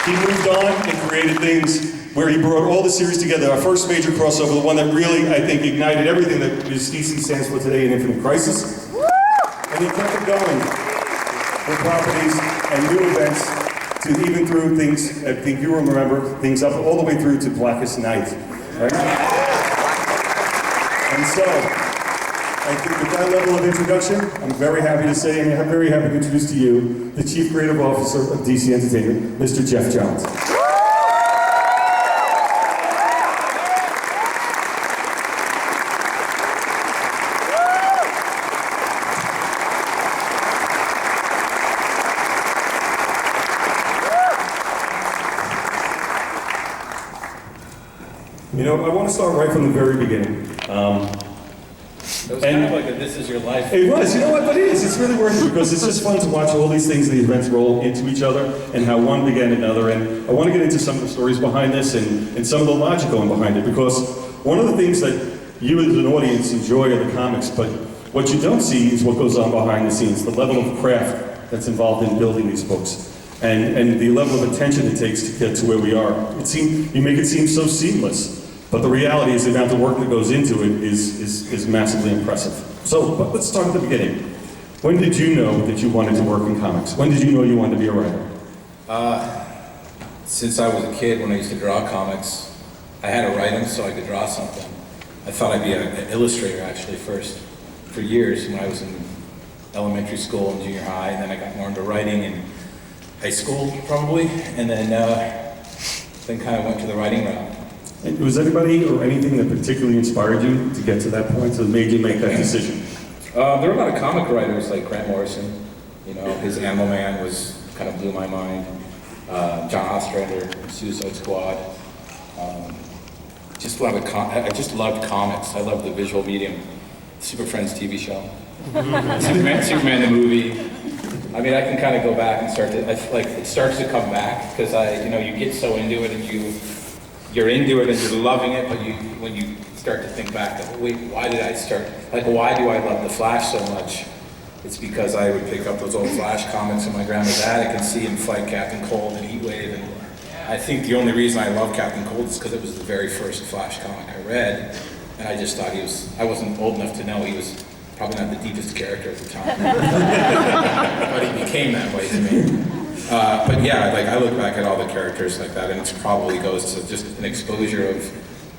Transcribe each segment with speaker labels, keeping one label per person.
Speaker 1: He moved on and created things where he brought all the series together. Our first major crossover, the one that really, I think, ignited everything that DC stands for today in Infinite Crisis. And he kept it going with properties and new events to even through things, I think you will remember, things up all the way through to Blackest Night. Right? And so, I think with that level of introduction, I'm very happy to say, and I'm very happy to introduce to you, the Chief Creative Officer of DC Entertainment, Mr. Geoff Johns. You know, I want to start right from the very beginning.
Speaker 2: It was kind of like a "this is your life."
Speaker 1: It was, you know what, but it is. It's really worth it because it's just fun to watch all these things, the events roll into each other and how one began another. And I want to get into some of the stories behind this and some of the logic going behind it, because one of the things that you as an audience enjoy are the comics, but what you don't see is what goes on behind the scenes, the level of craft that's involved in building these books. And the level of attention it takes to get to where we are. You make it seem so seamless. But the reality is the amount of work that goes into it is massively impressive. So, but let's start at the beginning. When did you know that you wanted to work in comics? When did you know you wanted to be a writer?
Speaker 2: Since I was a kid, when I used to draw comics, I had to write them so I could draw something. I thought I'd be an illustrator actually first, for years when I was in elementary school and junior high, and then I got more into writing in high school probably, and then kind of went to the writing route.
Speaker 1: And was anybody or anything that particularly inspired you to get to that point, that made you make that decision?
Speaker 2: There were a lot of comic writers like Grant Morrison. You know, his Animal Man kind of blew my mind. John Ostrander, Suicide Squad. Just a lot of I just loved comics. I loved the visual medium. Super Friends TV show. Superman the movie. I mean, I can kind of go back and it starts to come back because you get so into it and you're into it and you're loving it, but when you start to think back, wait, why did I start? Like, why do I love the Flash so much? It's because I would pick up those old Flash comics in my grandma's attic and see him fight Captain Cold and Heatwave. And I think the only reason I love Captain Cold is because it was the very first Flash comic I read, and I just thought I wasn't old enough to know he was probably not the deepest character at the time, but he became that way to me. But yeah, I look back at all the characters like that, and it probably goes to just an exposure of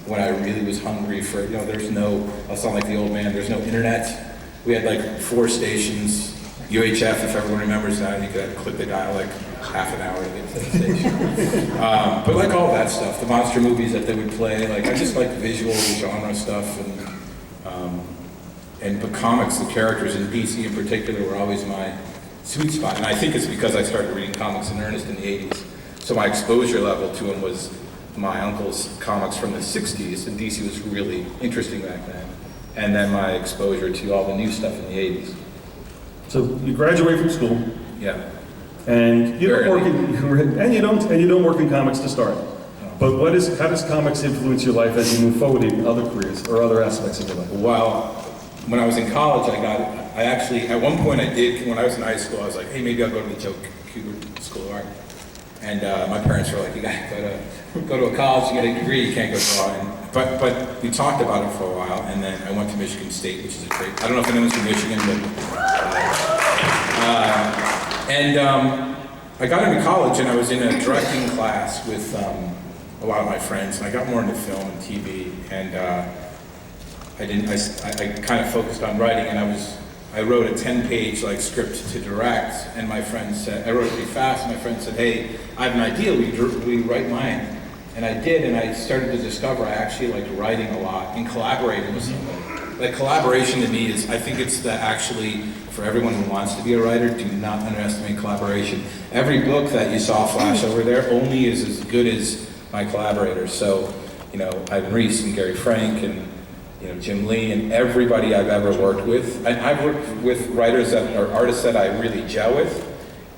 Speaker 2: when I really was hungry for, I'll sound like the old man, there's no internet. We had 4 stations, UHF, if everyone remembers that, you could click the dial half an hour to get to the station. But all that stuff, the monster movies that they would play, I just like the visual genre stuff, but comics, the characters in DC in particular were always my sweet spot, and I think it's because I started reading comics in earnest in the 80s. So my exposure level to them was my uncle's comics from the 60s, and DC was really interesting back then. And then my exposure to all the new stuff in the 80s.
Speaker 1: So you graduate from school.
Speaker 2: Yeah.
Speaker 1: And you don't work in comics to start. No. But how does comics influence your life as you move forward in other careers or other aspects of your life?
Speaker 2: Well, when I was in college, I actually, at one point when I was in high school, I was like, hey, maybe I'll go to the Joe Kubert School of Art. And my parents were like, you gotta go to a college, you get a degree, you can't go drawing. But we talked about it for a while, and then I went to Michigan State, which is I don't know if anyone's from Michigan, but, I got into college and I was in a directing class with a lot of my friends, and I got more into film and TV, and I kind of focused on writing, and I wrote a 10-page script to direct, and my friend said, I wrote it pretty fast, and my friend said, hey, I have an idea, will you write mine? And I did, and I started to discover I actually liked writing a lot and collaborating with somebody. Collaboration to me I think it's for everyone who wants to be a writer, do not underestimate collaboration. Every book that you saw flash over there only is as good as my collaborators. So, Ivan Reese and Gary Frank and Jim Lee and everybody I've ever worked with. And I've worked with writers or artists that I really gel with,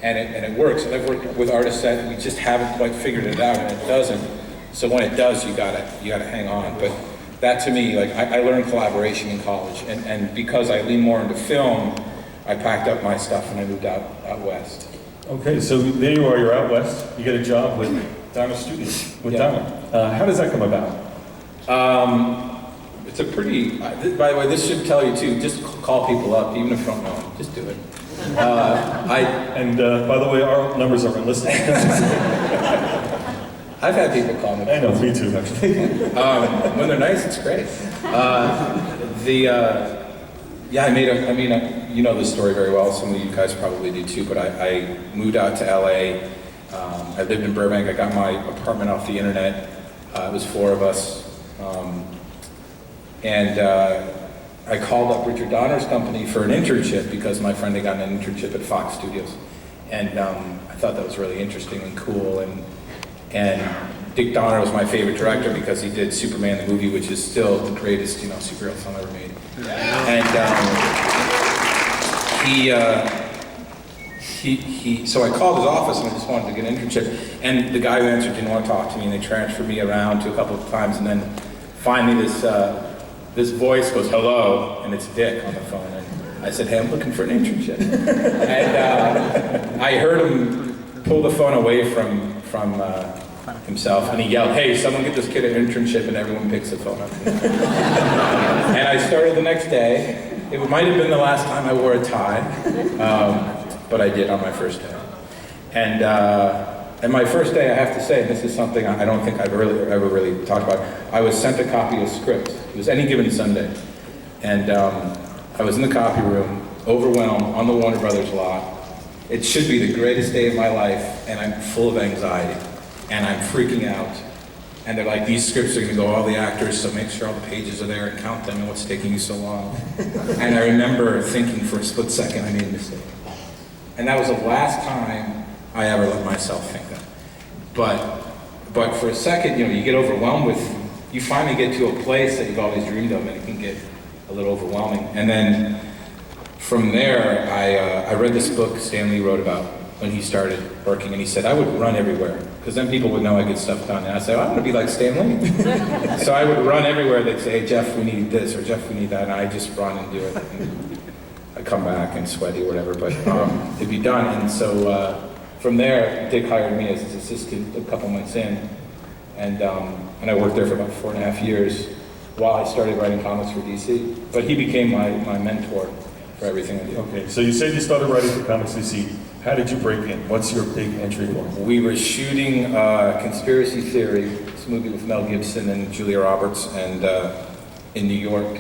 Speaker 2: and it works. And I've worked with artists that we just haven't quite figured it out, and it doesn't. So when it does, you gotta hang on. But that to me, I learned collaboration in college, and because I lean more into film, I packed up my stuff and I moved out west.
Speaker 1: Okay, so there you are, you're out west, you get a job with Donna Studios, with Donna. How does that come about?
Speaker 2: It's a pretty, by the way, this should tell you too, just call people up, even if you don't know them, just do it.
Speaker 1: By the way, our numbers are unlisted.
Speaker 2: I've had people call me.
Speaker 1: I know, me too, actually.
Speaker 2: When they're nice, it's great. You know this story very well, some of you guys probably do too, but I moved out to LA. I lived in Burbank, I got my apartment off the internet. It was 4 of us. I called up Richard Donner's company for an internship because my friend had gotten an internship at Fox Studios. And I thought that was really interesting and cool. And Dick Donner was my favorite director because he did Superman the movie, which is still the greatest, superhero film ever made. So I called his office and I just wanted to get an internship. And the guy who answered didn't want to talk to me, and they transferred me around to a couple of times, and then finally this voice goes, "Hello," and it's Dick on the phone. And I said, "Hey, I'm looking for an internship." And I heard him pull the phone away from himself, and he yelled, "Hey, someone get this kid an internship," and everyone picks the phone up. And I started the next day. It might have been the last time I wore a tie, but I did on my first day. And my first day, I have to say, and this is something I don't think I've ever really talked about, I was sent a copy of script. It was Any Given Sunday. And I was in the copy room, overwhelmed, on the Warner Brothers lot. It should be the greatest day of my life, and I'm full of anxiety, and I'm freaking out. And they're like, "These scripts are gonna go all the actors, so make sure all the pages are there and count them and what's taking you so long." And I remember thinking for a split second, I made a mistake. And that was the last time I ever let myself think that. But for a second, you get overwhelmed with, you finally get to a place that you've always dreamed of, and it can get a little overwhelming. And then from there, I read this book Stan Lee wrote about when he started working, and he said, I would run everywhere, because then people would know I get stuff done. And I said, I want to be like Stan Lee. So I would run everywhere. They'd say, "Hey, Geoff, we need this," or "Jeff, we need that," and I just run and do it. And I'd come back and sweaty or whatever, but it'd be done. And so from there, Dick hired me as his assistant a couple months in, and I worked there for about 4.5 years while I started writing comics for DC. But he became my mentor for everything I do.
Speaker 1: Okay, so you said you started writing for Comics DC. How did you break in? What's your big entry point?
Speaker 2: We were shooting Conspiracy Theory, this movie with Mel Gibson and Julia Roberts, and in New York.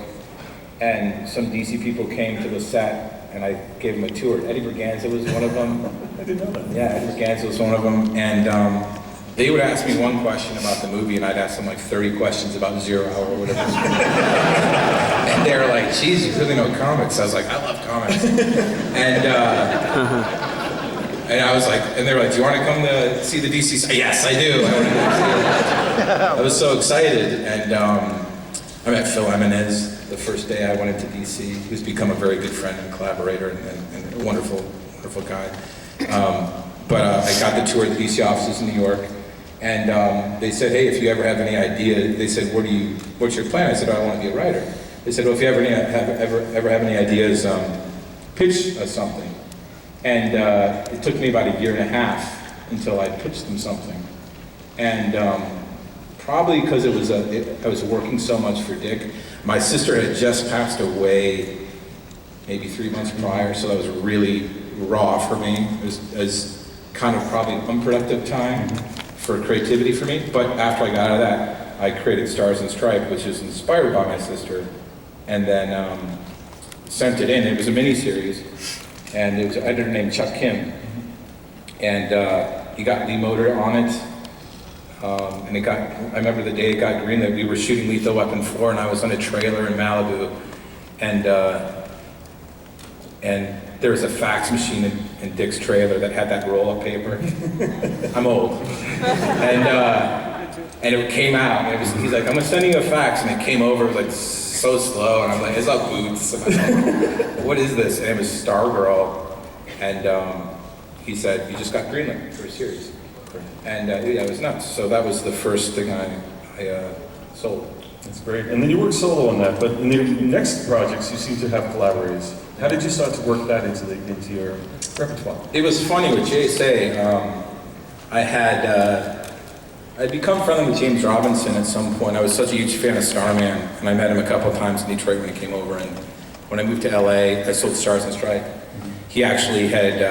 Speaker 2: And some DC people came to the set, and I gave them a tour. Eddie Berganza was one of them.
Speaker 1: I didn't know that.
Speaker 2: Yeah, Eddie Berganza was one of them. And they would ask me one question about the movie, and I'd ask them like 30 questions about 0 Hour or whatever. And they were like, "Geez, you really know comics." I was like, "I love comics." And I was like, and they were like, "Do you want to come to see the DC?" Yes, I do. I want to go see it. I was so excited, and I met Phil Jimenez the first day I went into DC. He's become a very good friend and collaborator, and a wonderful, wonderful guy. But I got the tour of the DC offices in New York, and they said, "Hey, if you ever have any idea," they said, "What's your plan?" I said, "I want to be a writer." They said, "Well, if you ever have any ideas, pitch us something." And it took me about 1.5 years until I pitched them something. And probably because I was working so much for Dick. My sister had just passed away maybe 3 months prior, so that was really raw for me. It was kind of probably an unproductive time for creativity for me. But after I got out of that, I created Stars and Stripes, which is inspired by my sister, and then sent it in. It was a mini-series. And there was an editor named Chuck Kim, and he got Lee Moder on it, and I remember the day it got greenlit, we were shooting Lethal Weapon 4, and I was on a trailer in Malibu, and there was a fax machine in Dick's trailer that had that roll-up paper. I'm old. And it came out, and he's like, "I'm sending you a fax," and it came over, it was like so slow, and I'm like, "It's all boots." What is this? And it was Stargirl, and he said, "You just got greenlit for a series." And yeah, it was nuts. So that was the first thing I sold.
Speaker 1: That's great. And then you worked solo on that, but in the next projects, you seem to have collaborators. How did you start to work that into your repertoire?
Speaker 2: It was funny with JSA. I'd become friendly with James Robinson at some point. I was such a huge fan of Starman, and I met him a couple of times in Detroit when he came over. And when I moved to LA, I sold Stars and Stripe. He actually had,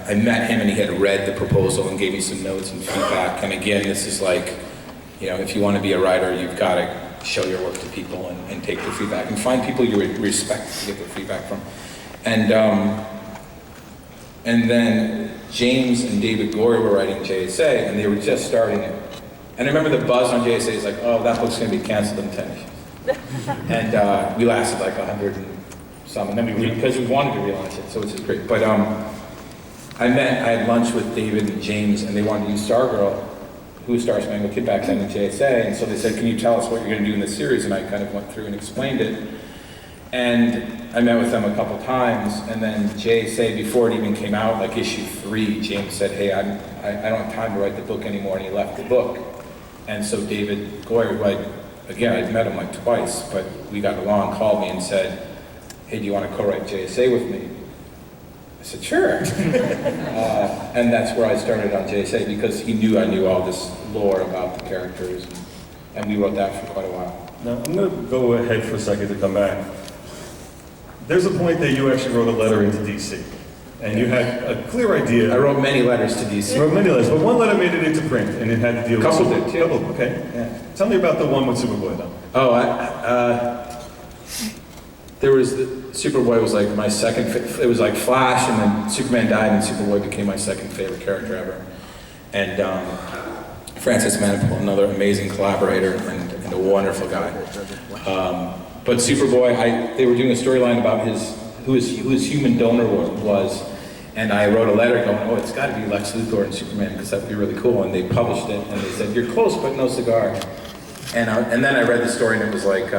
Speaker 2: I met him and he had read the proposal and gave me some notes and feedback. And again, this is like, if you want to be a writer, you've got to show your work to people and take their feedback and find people you respect to get their feedback from. And then James and David Goyer were writing JSA, and they were just starting it. And I remember the buzz on JSA is like, oh, that book's going to be canceled in 10 issues. And we lasted like 100 and some, and then because we wanted to relaunch it, so it's just great. But I had lunch with David and James, and they wanted to use Stargirl, who was Star Spangled Kid back then in JSA, and so they said, can you tell us what you're going to do in this series? And I kind of went through and explained it. And I met with them a couple times, and then JSA, before it even came out, like issue 3, James said, hey, I don't have time to write the book anymore, and he left the book. And so David Goyer, who again, I'd met him like twice, but we got along, called me and said, hey, do you want to co-write JSA with me? I said, sure. And that's where I started on JSA, because he knew I knew all this lore about the characters, and we wrote that for quite a while.
Speaker 1: Now, I'm going to go ahead for a second to come back. There's a point that you actually wrote a letter into DC, and you had a clear idea.
Speaker 2: I wrote many letters to DC.
Speaker 1: You wrote many letters, but one letter made it into print, and it had to deal with...
Speaker 2: Couple did, too.
Speaker 1: Couple, okay. Yeah. Tell me about the one with Superboy, though.
Speaker 2: Oh, there was Superboy was like my second. It was like Flash, and then Superman died, and Superboy became my second favorite character ever. And Francis Manapul, another amazing collaborator and a wonderful guy. But Superboy, they were doing a storyline about who his human donor was, and I wrote a letter going, oh, it's got to be Lex Luthor and Superman, because that would be really cool. And they published it, and they said, you're close, but no cigar. And then I read the story, and it was like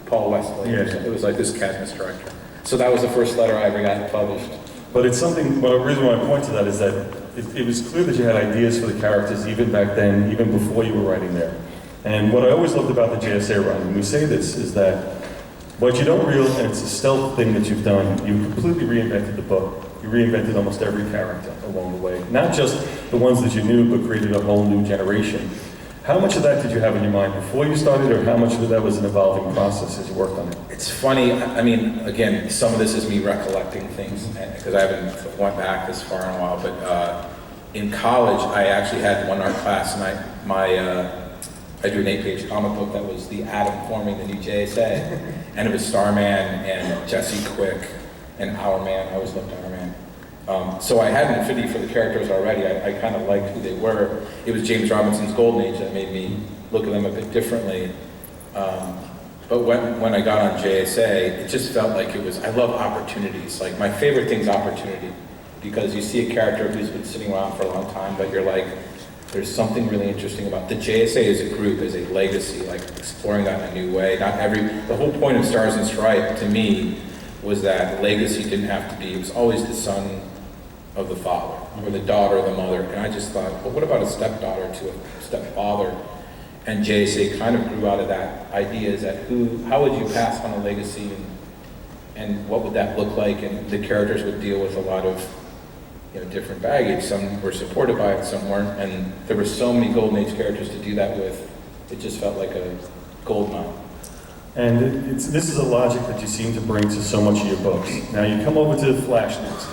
Speaker 2: Paul Wesley. Yeah. It was like this Cadmus director. So that was the first letter I ever got published.
Speaker 1: But it's something, well, the reason why I point to that is that it was clear that you had ideas for the characters even back then, even before you were writing there. And what I always loved about the JSA run, and we say this, is that what you don't realize, and it's a stealth thing that you've done, you completely reinvented the book. You reinvented almost every character along the way. Not just the ones that you knew, but created a whole new generation. How much of that did you have in your mind before you started, or how much of that was an evolving process as you worked on it?
Speaker 2: It's funny, I mean, again, some of this is me recollecting things, because I haven't went back this far in a while, but in college, I actually had one art class, and I drew an 8-page comic book that was the Atom forming the new JSA, and it was Starman and Jesse Quick and Hourman. I always loved Hourman. So I had an affinity for the characters already. I kind of liked who they were. It was James Robinson's Golden Age that made me look at them a bit differently. But when I got on JSA, it just felt like it was, I love opportunities. Like, my favorite thing's opportunity, because you see a character who's been sitting around for a long time, but you're like, there's something really interesting about the JSA as a group, as a legacy, like exploring that in a new way. The whole point of Stars and Stripe, to me, was that legacy didn't have to be, it was always the son of the father, or the daughter of the mother. And I just thought, well, what about a stepdaughter to a stepfather? And JSA kind of grew out of that idea, is that how would you pass on a legacy, and what would that look like? And the characters would deal with a lot of different baggage. Some were supported by it, some weren't. And there were so many Golden Age characters to do that with. It just felt like a gold mine.
Speaker 1: And this is a logic that you seem to bring to so much of your books. Now you come over to the Flash next.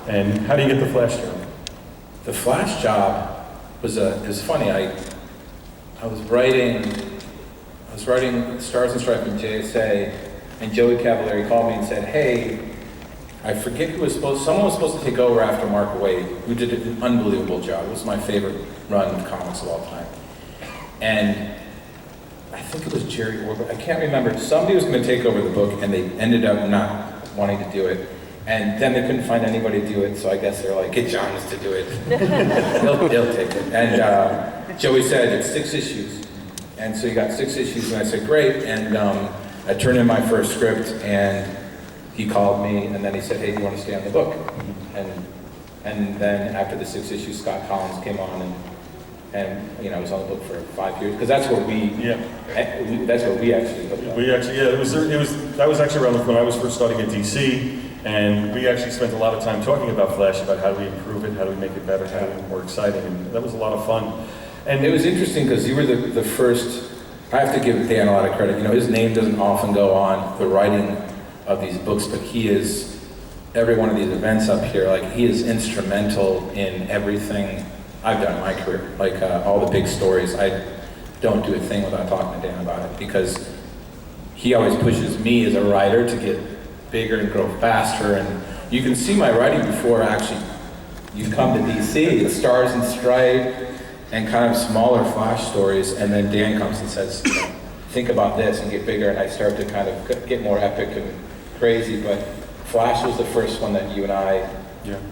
Speaker 1: And how do you get the Flash job?
Speaker 2: The Flash job was funny. I was writing Stars and Stripes in JSA, and Joey Cavalieri called me and said, hey, I forget someone was supposed to take over after Mark Waid, who did an unbelievable job. It was my favorite run of comics of all time. And I think it was Jerry Orwell, I can't remember. Somebody was going to take over the book, and they ended up not wanting to do it. And then they couldn't find anybody to do it, so I guess they're like, get Johns to do it. He'll take it. And Joey said, it's 6 issues. And so he got 6 issues, and I said, great. And I turned in my first script, and he called me, and then he said, hey, do you want to stay on the book? And then after the 6 issues, Scott Collins came on, and I was on the book for 5 years, because that's where that's where we actually hooked up.
Speaker 1: That was actually around when I was first starting at DC, And we actually spent a lot of time talking about Flash, about how do we improve it, how do we make it better, how do we make it more exciting, and that was a lot of fun.
Speaker 2: And it was interesting because you were the first, I have to give Dan a lot of credit. You know, his name doesn't often go on the writing of these books, but he is, every one of these events up here, like he is instrumental in everything I've done in my career. Like all the big stories, I don't do a thing without talking to Dan about it because he always pushes me as a writer to get bigger and grow faster. And you can see my writing before actually you come to DC. It's Stars and Stripe and kind of smaller Flash stories, and then Dan comes and says, you know, think about this and get bigger, and I start to kind of get more epic and crazy. But Flash was the first one that you and I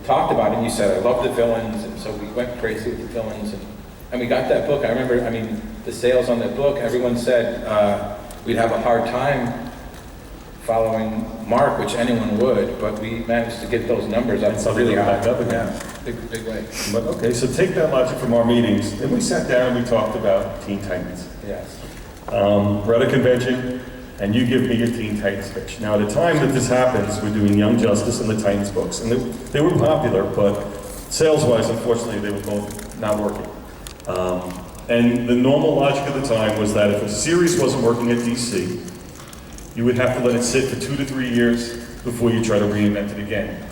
Speaker 2: talked about, and you said, I love the villains, and so we went crazy with the villains, and we got that book. I remember, I mean, the sales on that book, everyone said we'd have a hard time following Mark, which anyone would, but we managed to get those numbers up.
Speaker 1: So really back up again.
Speaker 2: Yeah, big way.
Speaker 1: But okay, so take that logic from our meetings. Then we sat down and we talked about Teen Titans.
Speaker 2: Yes.
Speaker 1: We're at a convention, and you give me your Teen Titans pitch. Now, at the time that this happens, we're doing Young Justice and the Titans books, and they were popular, but sales-wise, unfortunately, they were both not working. And the normal logic of the time was that if a series wasn't working at DC, you would have to let it sit for 2 to 3 years before you try to reinvent it again.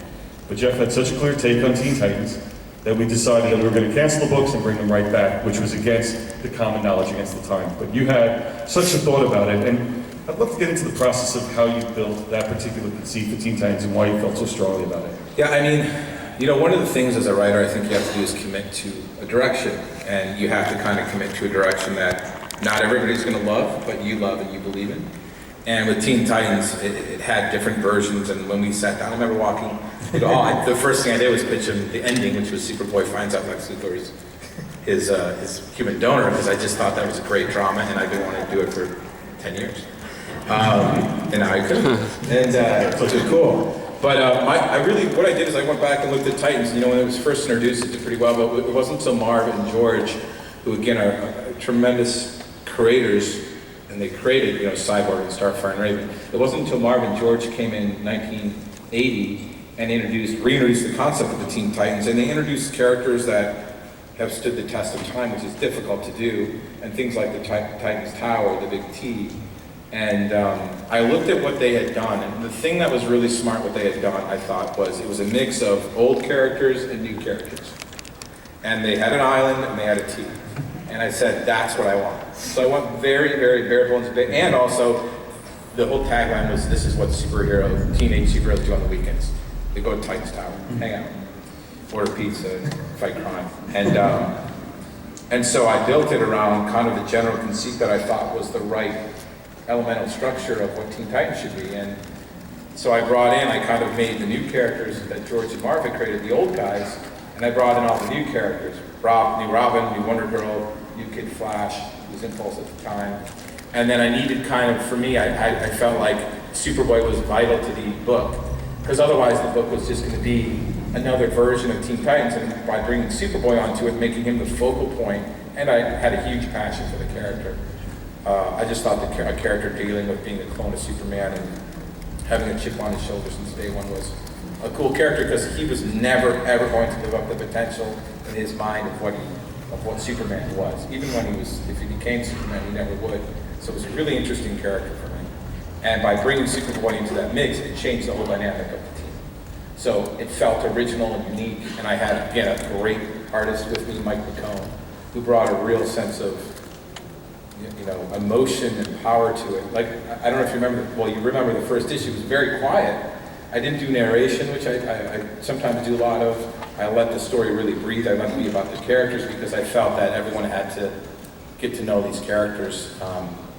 Speaker 1: But Geoff had such a clear take on Teen Titans that we decided that we were going to cancel the books and bring them right back, which was against the common knowledge against the time. But you had such a thought about it, and I'd love to get into the process of how you built that particular conceit for Teen Titans and why you felt so strongly about it.
Speaker 2: Yeah, I mean, you know, one of the things as a writer I think you have to do is commit to a direction, and you have to kind of commit to a direction that not everybody's going to love, but you love and you believe in. And with Teen Titans, it had different versions, and when we sat down, I remember walking, you know, the first thing I did was pitch him the ending, which was Superboy finds out Lex Luthor is his human donor, because I just thought that was a great drama, and I've been wanting to do it for 10 years. And now I could, and which was cool. But what I did is I went back and looked at Titans. You know, when it was first introduced, it did pretty well, but it wasn't until Marv and George, who again are tremendous creators, and they created, you know, Cyborg and Starfire and Raven. It wasn't until Marv and George came in 1980 and reintroduced the concept of the Teen Titans, and they introduced characters that have stood the test of time, which is difficult to do, and things like the Titans Tower, the Big T. And I looked at what they had done, and the thing that was really smart what they had done, I thought, was it was a mix of old characters and new characters. And they had an island and they had a T. And I said, that's what I want. So I went very, very bare bones, and also the whole tagline was, this is what teenage superheroes do on the weekends. They go to Titans Tower, hang out, order pizza, fight crime. And so I built it around kind of the general conceit that I thought was the right elemental structure of what Teen Titans should be. And so I kind of made the new characters that George and Marv had created, the old guys, and I brought in all the new characters. New Robin, new Wonder Girl, new Kid Flash, who was Impulse at the time. And then I needed kind of, for me, I felt like Superboy was vital to the book, because otherwise the book was just going to be another version of Teen Titans, and by bringing Superboy onto it, making him the focal point, and I had a huge passion for the character. I just thought a character dealing with being a clone of Superman and having a chip on his shoulder since day one was a cool character, because he was never ever going to live up the potential in his mind of what Superman was. Even when if he became Superman, he never would. So it was a really interesting character for me. And by bringing Superboy into that mix, it changed the whole dynamic of the team. So it felt original and unique, and I had, again, a great artist with me, Mike McCone, who brought a real sense of, you know, emotion and power to it. Like, I don't know if you remember, you remember the first issue, it was very quiet. I didn't do narration, which I sometimes do a lot of. I let the story really breathe. I let it be about the characters, because I felt that everyone had to get to know these characters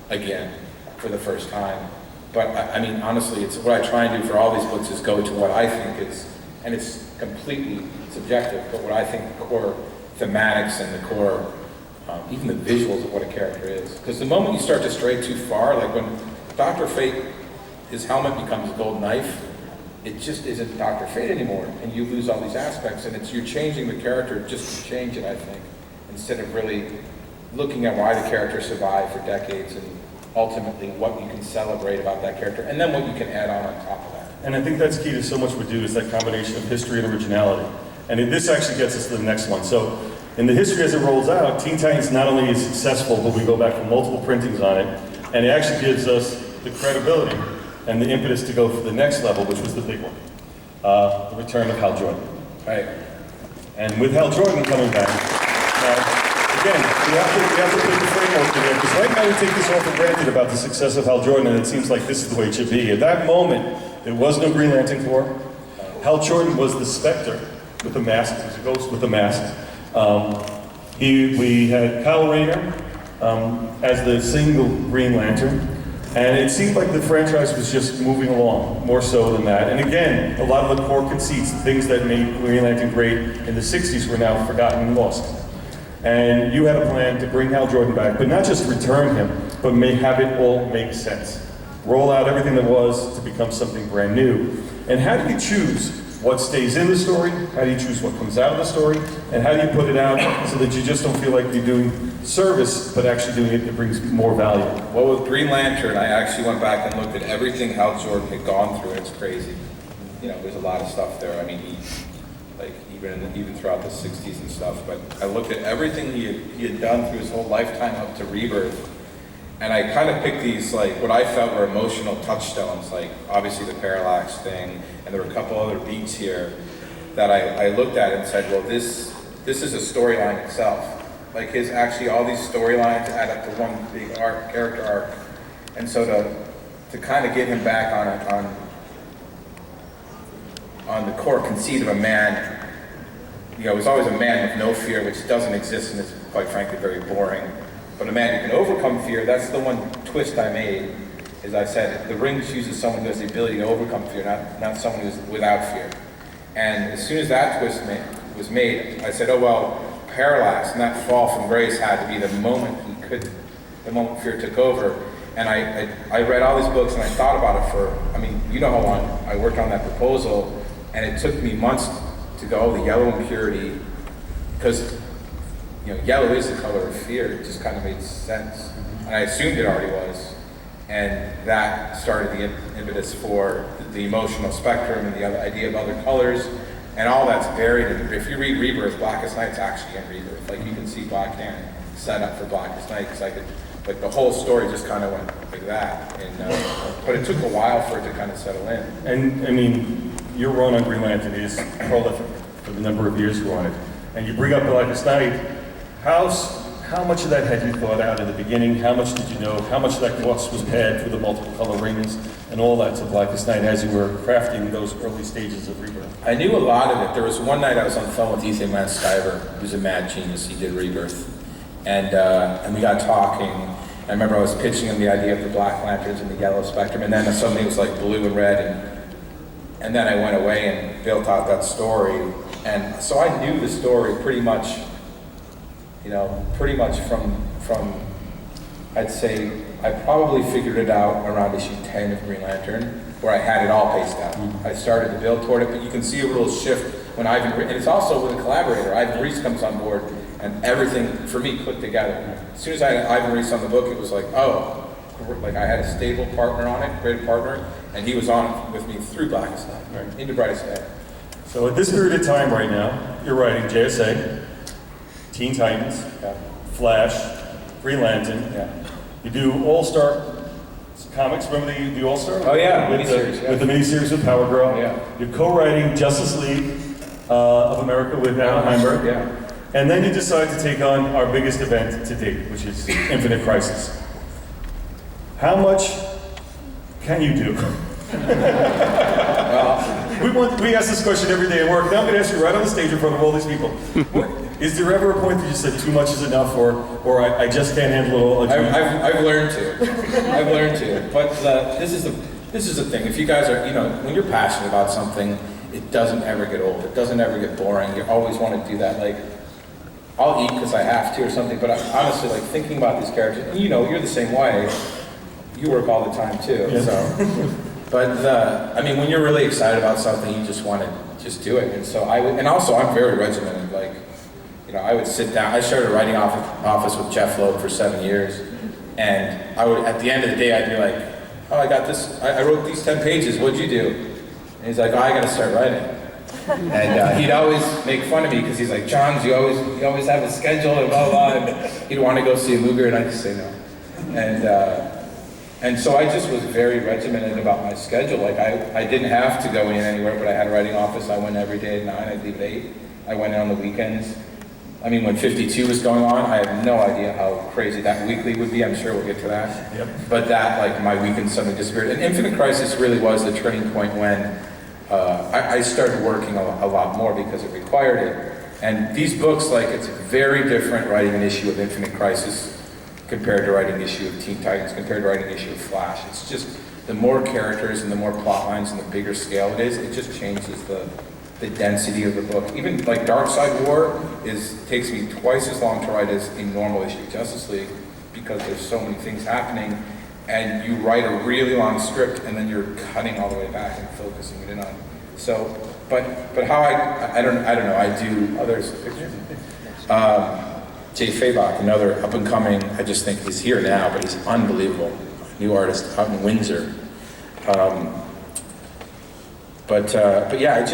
Speaker 2: again for the first time. But I mean, honestly, it's what I try and do for all these books is go to what I think is, and it's completely subjective, but what I think the core thematics and the core, even the visuals of what a character is. Because the moment you start to stray too far, like when Dr. Fate, his helmet becomes a gold knife, it just isn't Dr. Fate anymore, and you lose all these aspects, and you're changing the character just to change it, I think, instead of really looking at why the character survived for decades and ultimately what you can celebrate about that character, and then what you can add on top of that.
Speaker 1: And I think that's key to so much we do, is that combination of history and originality. And this actually gets us to the next one. So in the history as it rolls out, Teen Titans not only is successful, but we go back for multiple printings on it, and it actually gives us the credibility and the impetus to go for the next level, which was the big one, the return of Hal Jordan.
Speaker 2: Right.
Speaker 1: And with Hal Jordan coming back, again, we have to put the framework together, because right now we take this all for granted about the success of Hal Jordan, and it seems like this is the way it should be. At that moment, there was no Green Lantern Corps. Hal Jordan was the Spectre with the mask. He was a ghost with the mask. We had Kyle Rayner as the single Green Lantern, and it seemed like the franchise was just moving along, more so than that. And again, a lot of the core conceits, the things that made Green Lantern great in the 60s were now forgotten and lost. And you had a plan to bring Hal Jordan back, but not just return him, but have it all make sense. Roll out everything that was to become something brand new. And how do you choose what stays in the story? How do you choose what comes out of the story? And how do you put it out so that you just don't feel like you're doing service, but actually doing it that brings more value?
Speaker 2: Well, with Green Lantern, I actually went back and looked at everything Hal Jordan had gone through. It's crazy. You know, there's a lot of stuff there. I mean, even throughout the 60s and stuff. But I looked at everything he had done through his whole lifetime up to Rebirth. And I kind of picked these, like, what I felt were emotional touchstones, like obviously the Parallax thing, and there were a couple other beats here that I looked at and said, well, this is a storyline itself. Like actually all these storylines add up to one big character arc. And so to kind of get him back on the core conceit of a man, you know, he was always a man with no fear, which doesn't exist and is quite frankly very boring. But a man who can overcome fear, that's the one twist I made, is I said, the ring chooses someone who has the ability to overcome fear, not someone who's without fear. And as soon as that twist was made, I said, oh well, Parallax and that fall from grace had to be the moment the moment fear took over. And I read all these books and I thought about it for, I mean, you know how long I worked on that proposal, and it took me months to go, the yellow impurity, because you know, yellow is the color of fear. It just kind of made sense. And I assumed it already was. And that started the impetus for the emotional spectrum and the idea of other colors. And all that's buried in, if you read Rebirth, Blackest Night's actually in Rebirth. Like you can see Black Hand set up for Blackest Night, because like the whole story just kind of went like that. And, but it took a while for it to kind of settle in.
Speaker 1: And I mean, your run on Green Lantern is prolific for the number of years you're on it. And you bring up Blackest Night. How much of that had you thought out in the beginning? How much did you know? How much of that cost was paid for the multiple color rings and all that to Blackest Night as you were crafting those early stages of Rebirth?
Speaker 2: I knew a lot of it. There was one night I was on the phone with Ethan Van Sciver, who's a mad genius. He did Rebirth. And we got talking. I remember I was pitching him the idea of the Black Lanterns and the yellow spectrum, and then suddenly it was like blue and red. And then I went away and built out that story. And so I knew the story pretty much, you know, pretty much from I'd say, I probably figured it out around issue 10 of Green Lantern, where I had it all paced out. I started to build toward it, but you can see a real shift when and it's also with a collaborator. Ivan Reis comes on board, and everything, for me, clicked together. As soon as I had Ivan Reis on the book, it was like, oh, like I had a stable partner on it, creative partner, and he was on it with me through Blackest Night, right, into Brightest Day.
Speaker 1: So at this period of time right now, you're writing JSA, Teen Titans, Flash, Green Lantern. You do All-Star comics. Remember the All-Star?
Speaker 2: Oh yeah,
Speaker 1: with the miniseries with Power Girl.
Speaker 2: Yeah.
Speaker 1: You're co-writing Justice League of America with Alan Heinberg.
Speaker 2: Yeah.
Speaker 1: And then you decide to take on our biggest event to date, which is Infinite Crisis. How much can you do? We ask this question every day at work. Now I'm going to ask you right on the stage in front of all these people. Is there ever a point that you said too much is enough, or I just can't handle it all?
Speaker 2: I've learned to. I've learned to. But this is the thing. If you guys are, you know, when you're passionate about something, it doesn't ever get old. It doesn't ever get boring. You always want to do that. Like, I'll eat because I have to or something. But honestly, like thinking about these characters, and you know, you're the same way. You work all the time too. Yeah. So. But I mean, when you're really excited about something, you just want to just do it. And so and also I'm very regimented. Like, you know, I would sit down. I started writing office with Geoff Loeb for 7 years, and I would, at the end of the day, I'd be like, oh, I got this. I wrote these 10 pages. What'd you do? And he's like, oh, I gotta start writing. And he'd always make fun of me because he's like, John, you always have a schedule and blah, blah, blah. And he'd want to go see a movie and I'd just say no. And so I just was very regimented about my schedule. Like I didn't have to go in anywhere, but I had a writing office. I went every day at 9, I'd leave at 8. I went in on the weekends. I mean, when 52 was going on, I had no idea how crazy that weekly would be. I'm sure we'll get to that.
Speaker 1: Yep.
Speaker 2: But that, like, my weekend suddenly disappeared. And Infinite Crisis really was the turning point when I started working a lot more because it required it. And these books, like, it's very different writing an issue of Infinite Crisis compared to writing an issue of Teen Titans, compared to writing an issue of Flash. It's just, the more characters and the more plot lines and the bigger scale it is, it just changes the density of the book. Even like Dark Side War takes me twice as long to write as a normal issue of Justice League because there's so many things happening and you write a really long script and then you're cutting all the way back and focusing it in on. So, but how I don't know, I do others. Jay Fabok, another up and coming, I just think he's here now, but he's unbelievable. New artist out in Windsor. But yeah,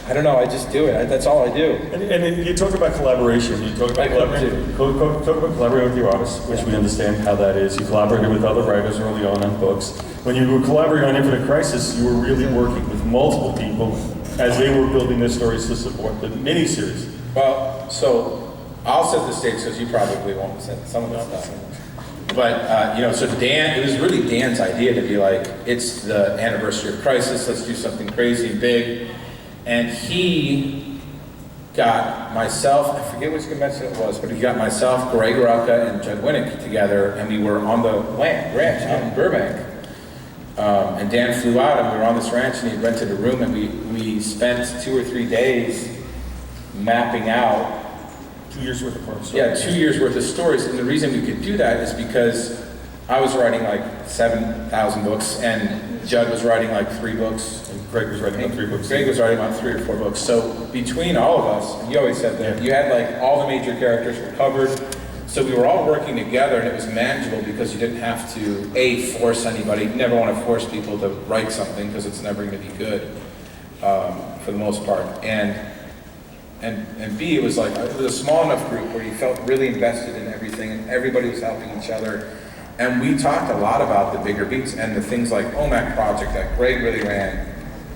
Speaker 2: I don't know, I just do it. That's all I do.
Speaker 1: And you talk about collaboration. You talk about collaborating with your artists, which we understand how that is. You collaborated with other writers early on books. When you were collaborating on Infinite Crisis, you were really working with multiple people as they were building their stories to support the miniseries.
Speaker 2: Well, so I'll set the stage because you probably won't set some of the stuff. But, so Dan, it was really Dan's idea to be like, it's the anniversary of Crisis, let's do something crazy and big. And he got myself, I forget which convention it was, but he got myself, Greg Rucka, and Judd Winnick together, and we were on the ranch out in Burbank. And Dan flew out, and we were on this ranch, and he rented a room, and we spent 2 or 3 days mapping out
Speaker 1: 2 years worth of stories.
Speaker 2: Yeah, 2 years worth of stories. And the reason we could do that is because I was writing like 7,000 books and Judd was writing like 3 books.
Speaker 1: And Greg was writing about 3 books.
Speaker 2: Greg was writing about 3 or 4 books. So between all of us, and you always said that, you had like all the major characters were covered. So we were all working together and it was manageable because you didn't have to, force anybody. You never want to force people to write something because it's never going to be good for the most part. And B, it was a small enough group where you felt really invested in everything and everybody was helping each other. And we talked a lot about the bigger beats and the things like OMAC project that Greg really ran.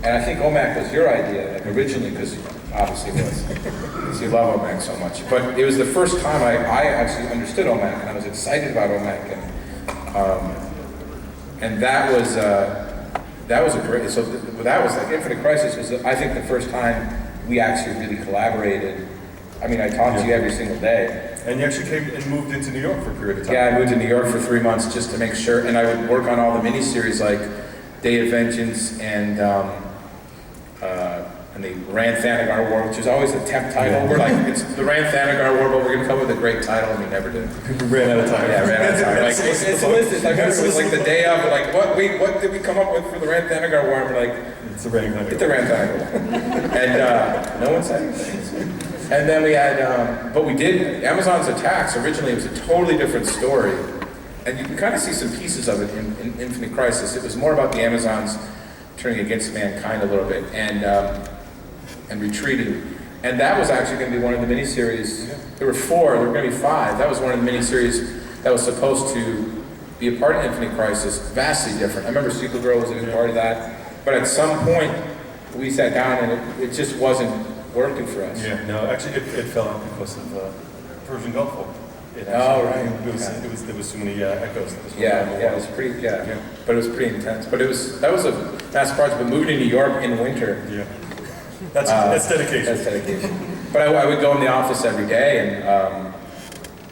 Speaker 2: And I think OMAC was your idea, like originally, because obviously it was, because you love OMAC so much. But it was the first time I actually understood OMAC and I was excited about OMAC. And that was a great, so that was like Infinite Crisis was, I think, the first time we actually really collaborated. I mean, I talked to you every single day.
Speaker 1: And you actually came and moved into New York for a period of time.
Speaker 2: Yeah, I moved to New York for 3 months just to make sure, and I would work on all the miniseries like Day of Vengeance and the Rand Thanagar War, which is always a temp title. We're like, it's the Rand Thanagar War, but we're gonna come up with a great title, and we never did.
Speaker 1: We ran out of time.
Speaker 2: Yeah, ran out of time. Like, it's listed. Like, it was like the day of, we're like, what did we come up with for the Rand Thanagar War? And we're like,
Speaker 1: it's the Rand Thanagar.
Speaker 2: It's the Rand Thanagar War. And no one said anything. And then we had, but we did, Amazon's Attacks, originally it was a totally different story. And you can kind of see some pieces of it in Infinite Crisis. It was more about the Amazons turning against mankind a little bit and retreating. And that was actually going to be one of the miniseries. There were 4, there were going to be 5. That was one of the miniseries that was supposed to be a part of Infinite Crisis, vastly different. I remember Supergirl was a big part of that. But at some point, we sat down and it just wasn't working for us.
Speaker 1: Yeah, no, actually it fell out because of Persian Gulf War.
Speaker 2: Right.
Speaker 1: There was too many echoes.
Speaker 2: It was pretty, but it was pretty intense. But that was a mass project, but moving to New York in winter.
Speaker 1: Yeah. That's dedication.
Speaker 2: That's dedication. But I would go in the office every day and,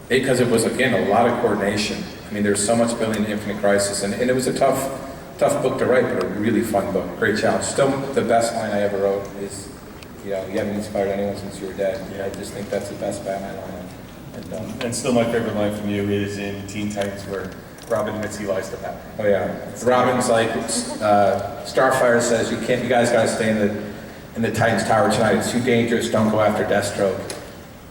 Speaker 2: because it was, again, a lot of coordination. I mean, there's so much building in Infinite Crisis, and it was a tough book to write, but a really fun book, great challenge. Still, the best line I ever wrote is, you haven't inspired anyone since you were dead. I just think that's the best Batman line I've done.
Speaker 1: And still my favorite line from you is in Teen Titans where Robin admits he lies to Batman.
Speaker 2: Oh yeah. Robin's like, Starfire says, you guys gotta stay in the Titans Tower tonight. It's too dangerous, don't go after Deathstroke.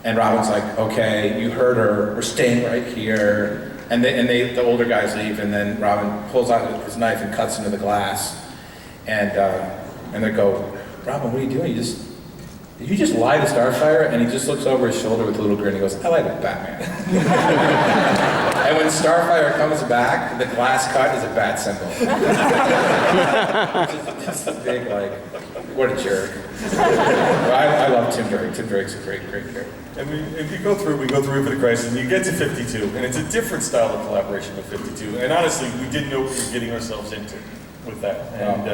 Speaker 2: And Robin's like, okay, you heard her, we're staying right here. And the older guys leave, and then Robin pulls out his knife and cuts into the glass. And And they go, Robin, what are you doing? Did you just lie to Starfire? And he just looks over his shoulder with a little grin and goes, I lied to Batman. And when Starfire comes back, the glass cut is a bat symbol. It's a big, like, what a jerk. I love Tim Drake. Tim Drake's a great character.
Speaker 1: And we go through Infinite Crisis, and you get to 52, and it's a different style of collaboration with 52. And honestly, we didn't know what we were getting ourselves into with that. And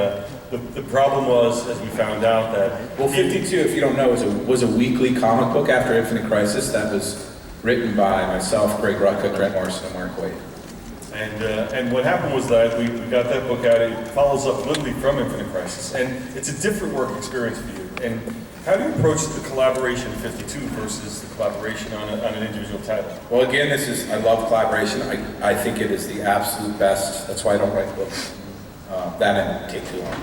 Speaker 1: the problem was, as we found out, that...
Speaker 2: Well, 52, if you don't know, was a weekly comic book after Infinite Crisis that was written by myself, Greg Rucka, Grant Morrison, and Mark Waid.
Speaker 1: And what happened was that we got that book out. It follows up literally from Infinite Crisis, and it's a different work experience for you. And how do you approach the collaboration of 52 versus the collaboration on an individual title?
Speaker 2: Well, again, I love collaboration. I think it is the absolute best. That's why I don't write books. That and take too long.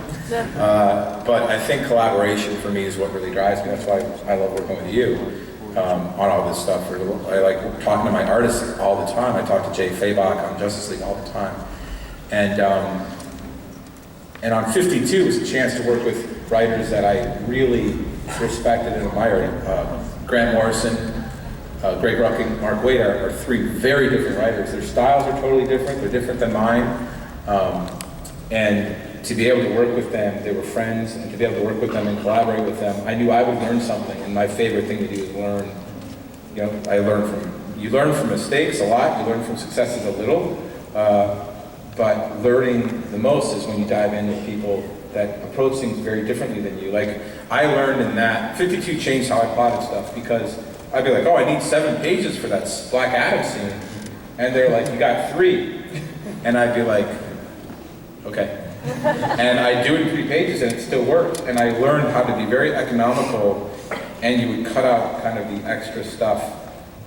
Speaker 2: But I think collaboration for me is what really drives me. That's why I love working with you on all this stuff. I like talking to my artists all the time. I talk to Jay Fabok on Justice League all the time. And on 52, it was a chance to work with writers that I really respected and admired. Grant Morrison, Greg Rucka, and Mark Waid are three very different writers. Their styles are totally different. They're different than mine. And to be able to work with them, they were friends, and to be able to work with them and collaborate with them, I knew I would learn something. And my favorite thing to do is learn. You know, you learn from mistakes a lot. You learn from successes a little. But learning the most is when you dive in with people that approach things very differently than you. Like, I learned in that, 52 changed how I plotted stuff, because I'd be like, oh, I need 7 pages for that Black Adam scene. And they're like, you got 3. And I'd be like, okay. And I'd do it in 3 pages and it still worked. And I learned how to be very economical, and you would cut out kind of the extra stuff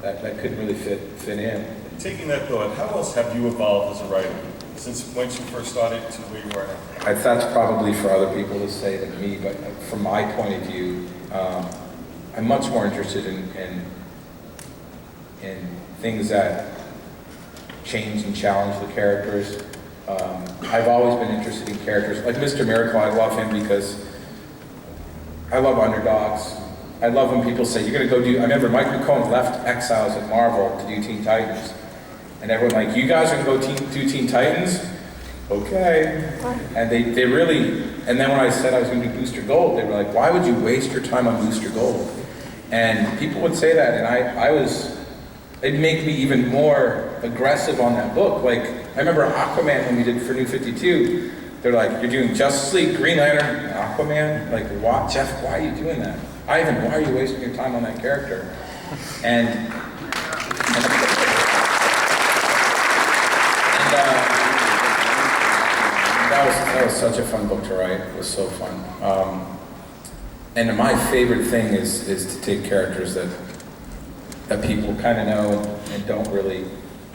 Speaker 2: that couldn't really fit in.
Speaker 1: Taking that thought, how else have you evolved as a writer since once you first started to where you are now?
Speaker 2: That's probably for other people to say than me, but from my point of view, I'm much more interested in things that change and challenge the characters. I've always been interested in characters. Like Mr. Miracle, I love him because I love underdogs. I love when people say, you're going to go do... I remember Michael Cohen left Exiles at Marvel to do Teen Titans. And everyone like, you guys are going to go do Teen Titans? Okay. And they really... And then when I said I was going to do Booster Gold, they were like, why would you waste your time on Booster Gold? And people would say that, and it'd make me even more aggressive on that book. Like, I remember Aquaman when we did for New 52, they're like, you're doing Justice League, Green Lantern, and Aquaman? Like, what? Jeff, why are you doing that? Ivan, why are you wasting your time on that character? And that was such a fun book to write. It was so fun. And my favorite thing is to take characters that people kind of know and don't really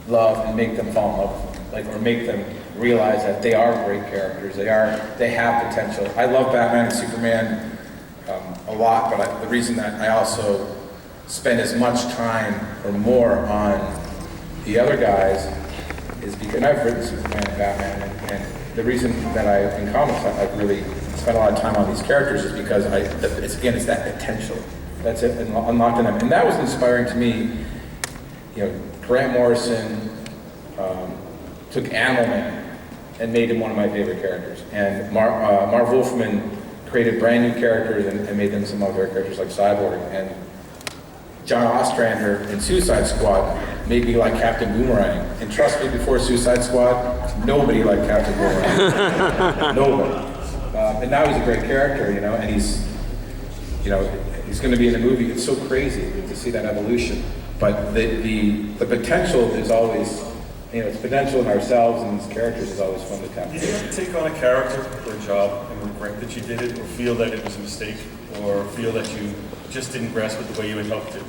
Speaker 2: love and make them fall in love with them, like, or make them realize that they are great characters. They have potential. I love Batman and Superman a lot, but the reason that I also spend as much time or more on the other guys is because I've written Superman and Batman, and the reason that in comics I've really spent a lot of time on these characters is because it's that potential. That's it, and unlocking them. And that was inspiring to me. You know, Grant Morrison took Animal Man and made him one of my favorite characters. And Marv Wolfman created brand new characters and made them some of my favorite characters like Cyborg. And John Ostrander in Suicide Squad made me like Captain Boomerang. And trust me, before Suicide Squad, nobody liked Captain Boomerang. Nobody. And now he's a great character, you know, and he's going to be in the movie. It's so crazy to see that evolution. But the potential is always, it's potential in ourselves and these characters is always fun to tap into.
Speaker 1: Did you ever take on a character or a job and regret that you did it, or feel that it was a mistake, or feel that you just didn't grasp it the way you had hoped to?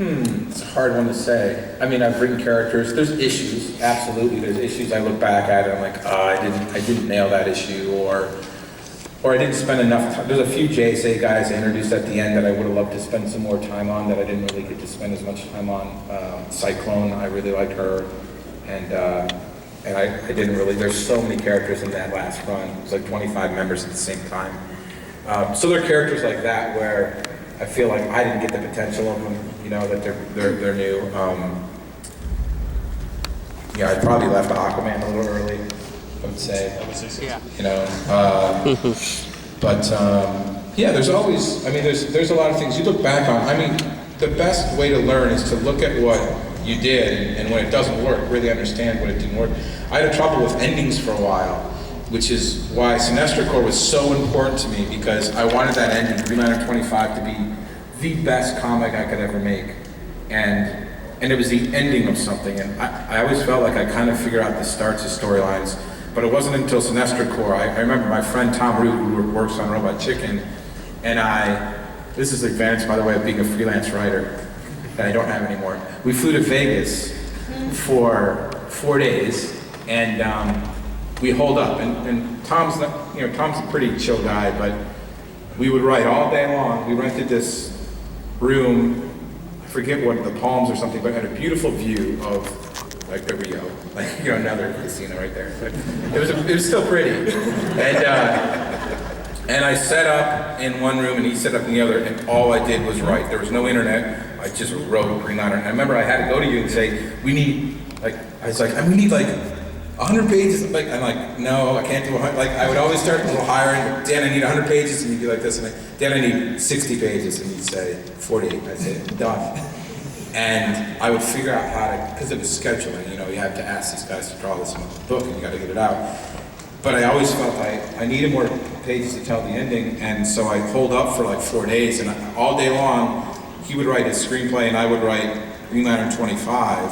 Speaker 2: It's a hard one to say. I mean, I've written characters. There's issues, absolutely. There's issues I look back at and I'm like, I didn't nail that issue, or I didn't spend enough time. There's a few JSA guys I introduced at the end that I would have loved to spend some more time on that I didn't really get to spend as much time on. Cyclone, I really liked her. And And I didn't really, there's so many characters in that last run. It was like 25 members at the same time. So there are characters like that where I feel like I didn't get the potential of them, you know, that they're new. Yeah, I probably left Aquaman a little early, I would say.
Speaker 3: Yeah.
Speaker 2: You know, but yeah, there's always, I mean, there's a lot of things you look back on. I mean, the best way to learn is to look at what you did, and when it doesn't work, really understand what it didn't work. I had trouble with endings for a while, which is why Sinestro Corps was so important to me, because I wanted that ending, Green Lantern 25, to be the best comic I could ever make. And it was the ending of something, and I always felt like I kind of figured out the starts of storylines, but it wasn't until Sinestro Corps. I remember my friend Tom Root, who works on Robot Chicken, and this is the advantage, by the way, of being a freelance writer that I don't have anymore. We flew to Vegas for 4 days, and we holed up. And Tom's not, you know, Tom's a pretty chill guy, but we would write all day long. We rented this room, I forget what, the Palms or something, but had a beautiful view of like the Rio, like, you know, another casino right there. But it was still pretty. And I set up in one room and he set up in the other, and all I did was write. There was no internet. I just wrote Green Lantern. I remember I had to go to you and say, we need, like, I was like, we need like 100 pages. I'm like, no, I can't do 100. Like, I would always start a little higher, and Dan, I need 100 pages, and you'd be like this, and Dan, I need 60 pages, and you'd say 48. I'd say, done. And I would figure out how to, because it was scheduling, you know, you have to ask these guys to draw this in the book, and you got to get it out. But I always felt I needed more pages to tell the ending, and so I pulled up for like 4 days, and all day long, he would write his screenplay, and I would write Green Lantern 25,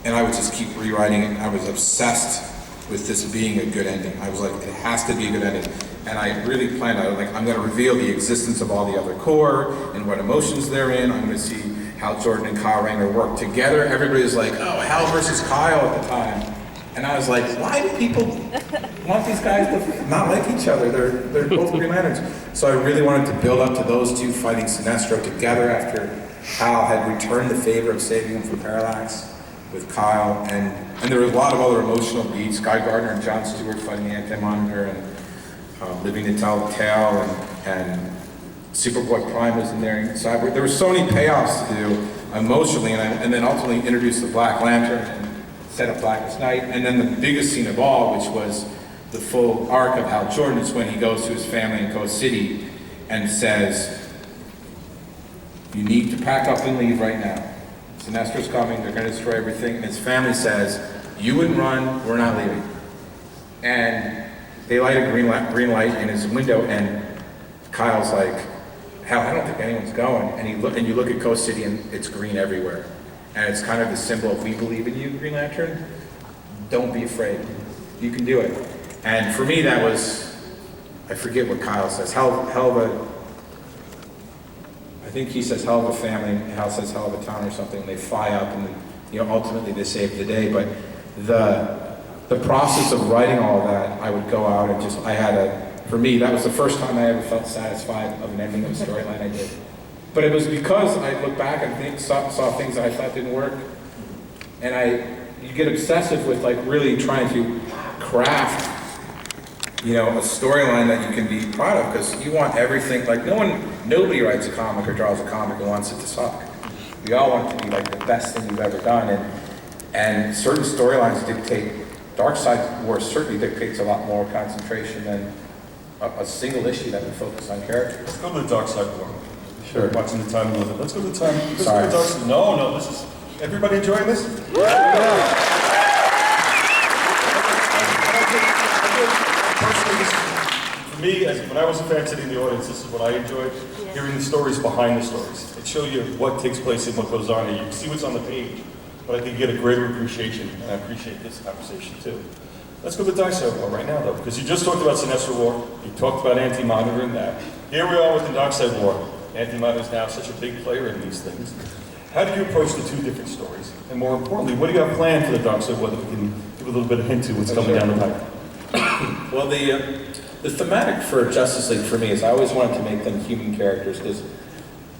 Speaker 2: and I would just keep rewriting it. I was obsessed with this being a good ending. I was like, it has to be a good ending. And I really planned out, like, I'm gonna reveal the existence of all the other Corps, and what emotions they're in. I'm gonna see how Jordan and Kyle Rayner work together. Everybody was like, oh, Hal versus Kyle at the time. And I was like, why do people want these guys to not like each other? They're both Green Lanterns. So I really wanted to build up to those two fighting Sinestro together after Hal had returned the favor of saving him from Parallax with Kyle. And there were a lot of other emotional beats. Guy Gardner and John Stewart fighting the Anti-Monitor, and Living to Tell the Tale, and Superboy Prime was in there. And Cyber. There were so many payoffs to do emotionally, and then ultimately introduced the Black Lantern and set up Blackest Night. And then the biggest scene of all, which was the full arc of Hal Jordan, is when he goes to his family in Coast City and says, you need to pack up and leave right now. Sinestro's coming, they're gonna destroy everything. And his family says, you wouldn't run, we're not leaving. And they light a green light in his window, and Kyle's like, hell, I don't think anyone's going. And you look at Coast City and it's green everywhere. And it's kind of the symbol of, we believe in you, Green Lantern. Don't be afraid. You can do it. And for me, that was, I forget what Kyle says, hell of a, I think he says hell of a family, Hal says hell of a town or something, and they fly up, and you know, ultimately they save the day. But the process of writing all of that, I would go out and just, for me, that was the first time I ever felt satisfied of an ending of a storyline I did. But it was because I looked back and saw things that I thought didn't work. And you get obsessive with like really trying to craft, you know, a storyline that you can be proud of, because you want everything, like nobody writes a comic or draws a comic and wants it to suck. We all want it to be like the best thing you've ever done. And certain storylines dictate, Darkseid War certainly dictates a lot more concentration than a single issue that would focus on characters.
Speaker 1: Let's go to the Darkseid War.
Speaker 2: Sure.
Speaker 1: Watching the time limit. Let's go to the time.
Speaker 2: Sorry.
Speaker 1: No, this is, everybody enjoying this? For me, when I was a fan sitting in the audience, this is what I enjoyed, hearing the stories behind the stories. It shows you what takes place and what goes on, and you see what's on the page, but I think you get a greater appreciation, and I appreciate this conversation too. Let's go to the Darkseid War right now, though, because you just talked about Sinestro War, you talked about Anti-Monitor and that. Here we are with the Darkseid War. Anti-Monitor is now such a big player in these things. How do you approach the two different stories? And more importantly, what do you have planned for the Darkseid War that we can give a little bit of hint to what's coming down the pipe?
Speaker 2: Well, the thematic for Justice League for me is I always wanted to make them human characters, because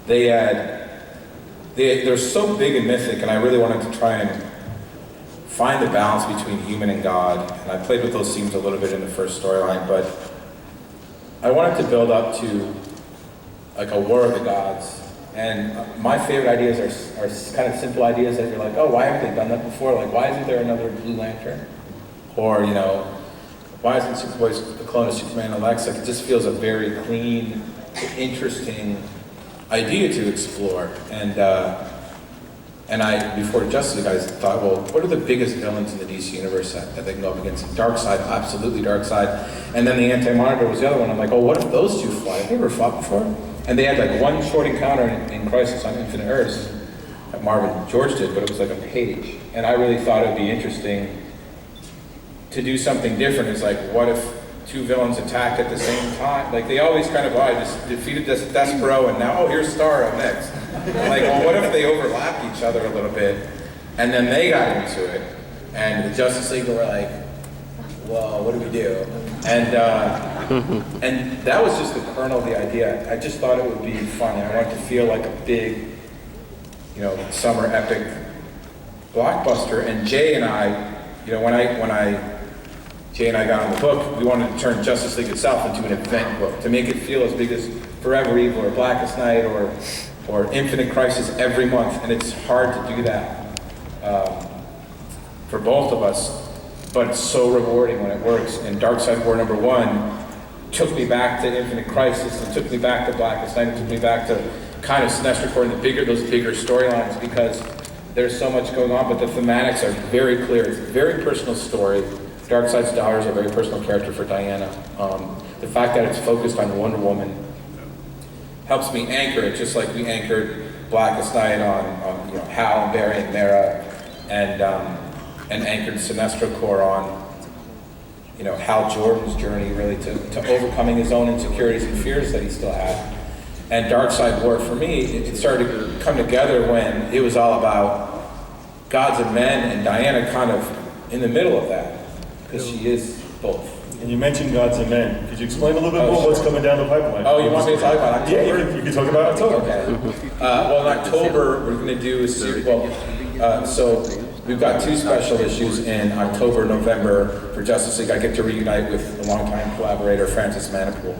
Speaker 2: they're so big and mythic, and I really wanted to try and find the balance between human and God. And I played with those themes a little bit in the first storyline, but I wanted to build up to like a war of the gods. And my favorite ideas are kind of simple ideas that you're like, oh, why haven't they done that before? Like, why isn't there another Blue Lantern? Or, you know, why isn't Superboy a clone of Superman and Lex? Like, it just feels a very clean, interesting idea to explore. And I, before Justice League, I thought, well, what are the biggest villains in the DC universe that they can go up against? Darkseid, absolutely Darkseid. And then the Anti-Monitor was the other one. I'm like, oh, what if those two fly? Have they ever fought before? And they had like one short encounter in Crisis on Infinite Earths that Marvin George did, but it was like a page. And I really thought it would be interesting to do something different. It's like, what if two villains attacked at the same time? Like, they always kind of, oh, I just defeated this Despero, and now, oh, here's Star up next. Like, well, what if they overlap each other a little bit? And then they got into it, and the Justice League were like, well, what do we do? And that was just the kernel of the idea. I just thought it would be fun. I wanted to feel like a big, you know, summer epic blockbuster. And Jay and I, you know, when Jay and I got on the book, we wanted to turn Justice League itself into an event book, to make it feel as big as Forever Evil or Blackest Night or Infinite Crisis every month. And it's hard to do that for both of us. But it's so rewarding when it works. And Darkseid War #1 took me back to Infinite Crisis, and took me back to Blackest Night, and took me back to kind of Sinestro Corps and those bigger storylines, because there's so much going on, but the thematics are very clear. It's a very personal story. Darkseid's daughter is a very personal character for Diana. The fact that it's focused on Wonder Woman helps me anchor it, just like we anchored Blackest Night on you know, Hal and Barry and Mara, and anchored Sinestro Corps on, you know, Hal Jordan's journey really to overcoming his own insecurities and fears that he still had. And Darkseid War, for me, it started to come together when it was all about gods and men, and Diana kind of in the middle of that, because she is both.
Speaker 1: And you mentioned gods and men. Could you explain a little bit more what's coming down the pipeline?
Speaker 2: Oh, you want me to talk about October?
Speaker 1: Yeah, you can talk about October.
Speaker 2: Okay. Well, in October, we're going to do a series. So we've got 2 special issues in October, November for Justice League. I get to reunite with a longtime collaborator, Francis Manipool.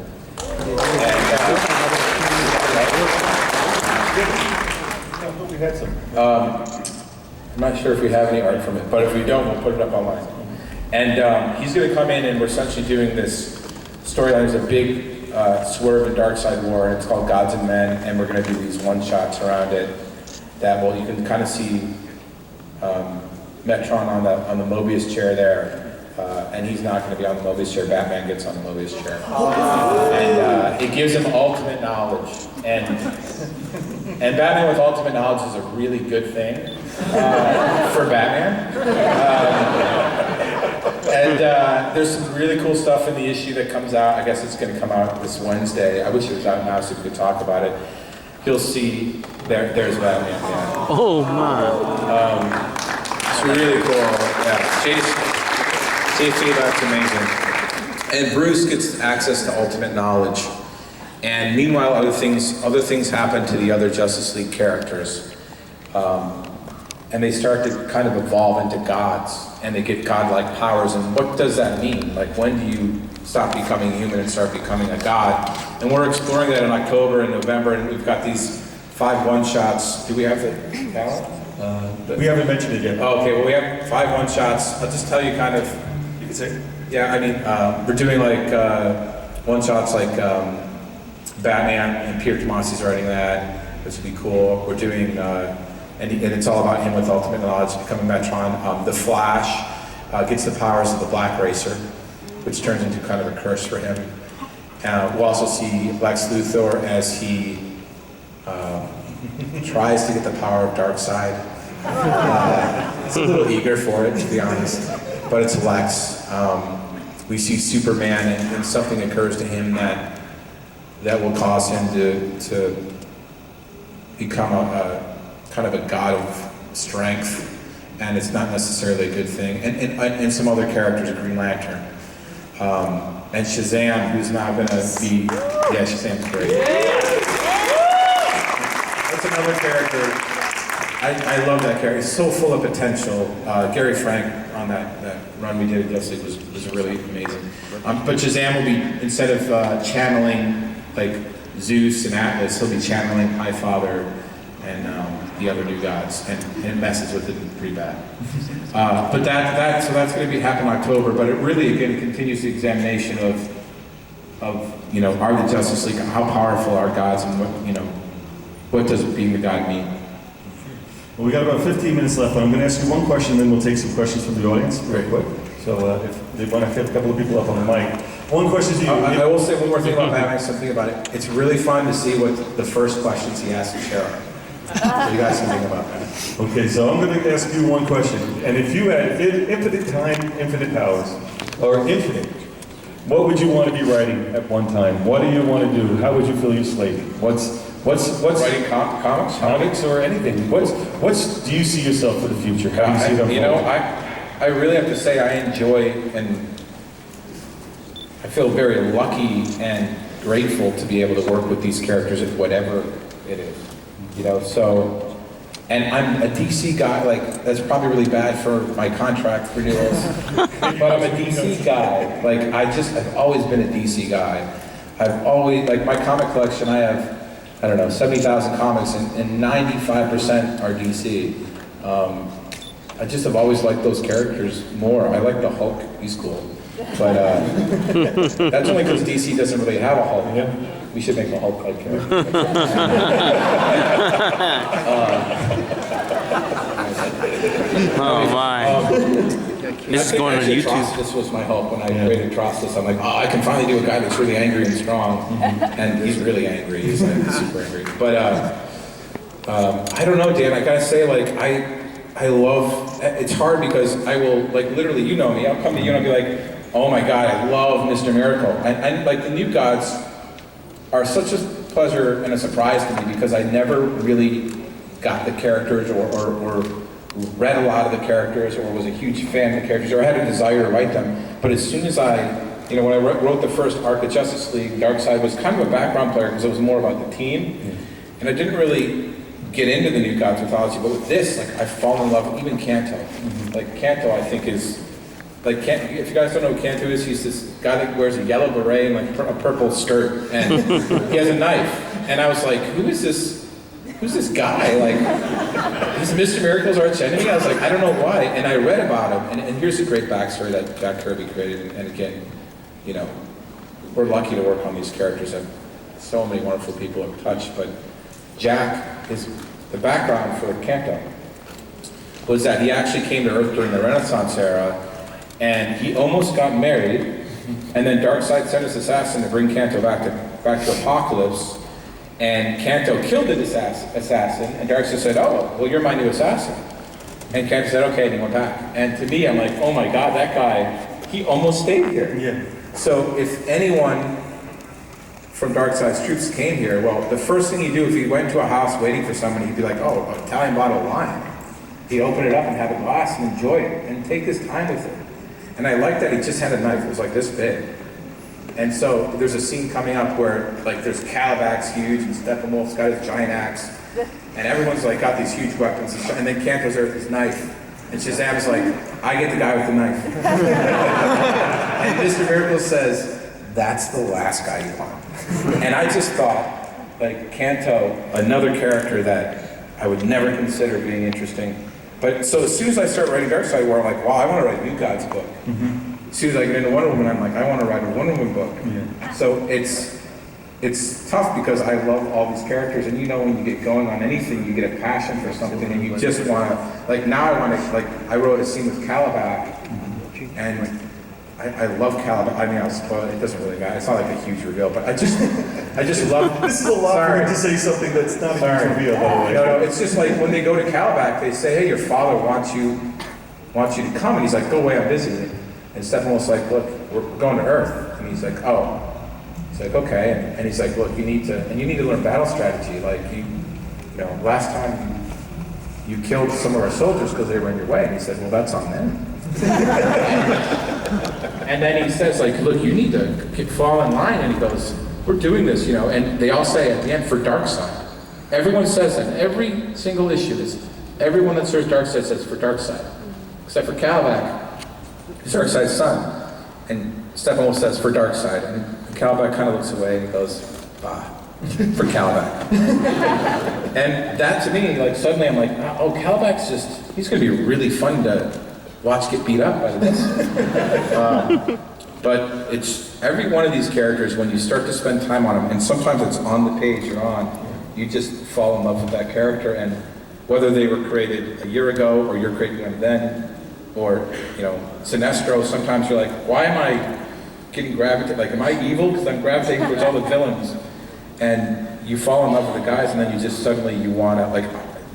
Speaker 1: We had some.
Speaker 2: I'm not sure if we have any art from it, but if we don't, we'll put it up online. And he's going to come in, and we're essentially doing this storyline. There's a big swerve in Darkseid War, and it's called Gods and Men, and we're going to do these one-shots around it that, well, you can kind of see Metron on the Mobius chair there, and he's not going to be on the Mobius chair. Batman gets on the Mobius chair, and it gives him ultimate knowledge. And Batman with ultimate knowledge is a really good thing for Batman. And there's some really cool stuff in the issue that comes out. I guess it's going to come out this Wednesday. I wish it was out now so we could talk about it. You'll see there's Batman. Yeah.
Speaker 3: Oh man.
Speaker 2: It's really cool. Yeah. Chase Feedback's amazing. And Bruce gets access to ultimate knowledge. And meanwhile, other things happen to the other Justice League characters. And they start to kind of evolve into gods, and they get godlike powers. And what does that mean? Like, when do you stop becoming human and start becoming a god? And we're exploring that in October and November, and we've got these 5 one-shots. Do we have the talent?
Speaker 1: We haven't mentioned it yet.
Speaker 2: Oh, okay, well, we have 5 one-shots. I'll just tell you kind of.
Speaker 1: You can say.
Speaker 2: Yeah, I mean, we're doing like one-shots like Batman, and Peter Tomasi's writing that. This would be cool. We're doing. And it's all about him with ultimate knowledge, becoming Metron. The Flash gets the powers of the Black Racer, which turns into kind of a curse for him. We'll also see Lex Luthor as he tries to get the power of Darkseid. He's a little eager for it, to be honest, but it's Lex. We see Superman, and something occurs to him that will cause him to become a kind of a god of strength, and it's not necessarily a good thing. And some other characters, Green Lantern. And Shazam, who's now going to be, yeah, Shazam's great. That's another character I love that character. He's so full of potential. Gary Frank on that run we did at Justice League was really amazing. But Shazam will be, instead of channeling like Zeus and Atlas, he'll be channeling Highfather and the other new gods, and it messes with it pretty bad. But so that's going to be happen in October. But it really again continues the examination of are the Justice League, how powerful are gods, and what does being the god mean?
Speaker 1: Well, we got about 15 minutes left, but I'm going to ask you one question, then we'll take some questions from the audience very quick. So if they want to get a couple of people up on the mic. One question to you.
Speaker 2: I will say one more thing about Batman, something about it. It's really fun to see what the first questions he asks Sheriff. So you guys can think about that.
Speaker 1: Okay, so I'm going to ask you one question. And if you had infinite time, infinite powers, or infinite, what would you want to be writing at one time? What do you want to do? How would you fill your slate? What's
Speaker 2: writing comics?
Speaker 1: Comics or anything? What's do you see yourself for the future? How do you see it unfolding?
Speaker 2: I really have to say I enjoy and I feel very lucky and grateful to be able to work with these characters at whatever it is. So, and I'm a DC guy, like, that's probably really bad for my contract renewals, but I'm a DC guy. Like, I've always been a DC guy. I've always, like, my comic collection, I have, I don't know, 70,000 comics, and 95% are DC. I just have always liked those characters more. I like the Hulk, he's cool. But that's only because DC doesn't really have a Hulk. Yeah. We should make a Hulk-like character.
Speaker 3: Oh my. This is going on YouTube.
Speaker 2: This was my Hulk when I created Trostis. I'm like, oh, I can finally do a guy that's really angry and strong. And he's really angry. He's like super angry. But I don't know, Dan. I gotta say, like, I love, it's hard because I will, like, literally, you know me, I'll come to you and I'll be like, oh my God, I love Mr. Miracle. And like, the new gods are such a pleasure and a surprise to me because I never really got the characters or read a lot of the characters or was a huge fan of the characters or had a desire to write them. But as soon as when I wrote the first arc of Justice League, Darkseid was kind of a background player because it was more about the team. And I didn't really get into the new gods mythology, but with this, like, I've fallen in love with even Kanto. Like, Kanto, I think, is, like, if you guys don't know who Kanto is, he's this guy that wears a yellow beret and, like, a purple skirt, and he has a knife. And I was like, who's this guy? Like, he's Mr. Miracle's arch enemy? I was like, I don't know why. And I read about him, and here's a great backstory that Jack Kirby created, and again, we're lucky to work on these characters that so many wonderful people have touched, but Jack, the background for Kanto was that he actually came to Earth during the Renaissance era, and he almost got married, and then Darkseid sent his assassin to bring Kanto back to Apocalypse, and Kanto killed the assassin, and Darkseid said, oh, well, you're my new assassin. And Kanto said, okay, and he went back. And to me, I'm like, oh my God, that guy, he almost stayed here.
Speaker 1: Yeah.
Speaker 2: So if anyone from Darkseid's troops came here, well, the first thing he'd do if he went to a house waiting for somebody, he'd be like, oh, an Italian bottle of wine. He'd open it up and have a glass and enjoy it and take his time with it. And I liked that he just had a knife. It was like this big. And so there's a scene coming up where, like, there's Calabax huge and Steppenwolf's got his giant axe. And everyone's like got these huge weapons. And then Kanto's there with his knife. And Shazam's like, I get the guy with the knife. And Mr. Miracle says, that's the last guy you want. And I just thought, like, Kanto, another character that I would never consider being interesting. But so as soon as I start writing Darkseid, where I'm like, wow, I want to write a New Gods book. As soon as I get into Wonder Woman, I'm like, I want to write a Wonder Woman book. Yeah. So it's tough because I love all these characters, and when you get going on anything, you get a passion for something, and you just want to, like, now I want to, like, I wrote a scene with Calabac, and I love Calabac. I mean, I'll spoil it. It doesn't really matter. It's not like a huge reveal, but I just love.
Speaker 1: This is a lot for him to say something that's not a huge reveal, by the way.
Speaker 2: No, it's just like when they go to Calabac, they say, "Hey, your father wants you to come," and he's like, "Go away, I'm busy." And Steppenwolf's like, "Look, we're going to Earth," and he's like, "Oh." He's like, "Okay," and he's like, "Look, you need to learn battle strategy. Like last time you killed some of our soldiers because they were in your way." And he said, "Well, that's on them." And then he says, like, look, you need to fall in line. And he goes, we're doing this, and they all say at the end, for Darkseid. Everyone says that. Every single issue is everyone that serves Darkseid says for Darkseid, except for Calvac, who's Darkseid's son. And Steppenwolf says for Darkseid, and Calvac kind of looks away and goes, for Calvac. And that to me, like suddenly I'm like, oh, Calvac's just, he's gonna be really fun to watch get beat up by this. But it's, every one of these characters, when you start to spend time on them, and sometimes it's on the page you're on, you just fall in love with that character, and whether they were created a year ago, or you're creating them then, or, you know, Sinestro, sometimes you're like, why am I getting gravitated, like, am I evil? Because I'm gravitating towards all the villains. And you fall in love with the guys, and then you just suddenly, you wanna, like,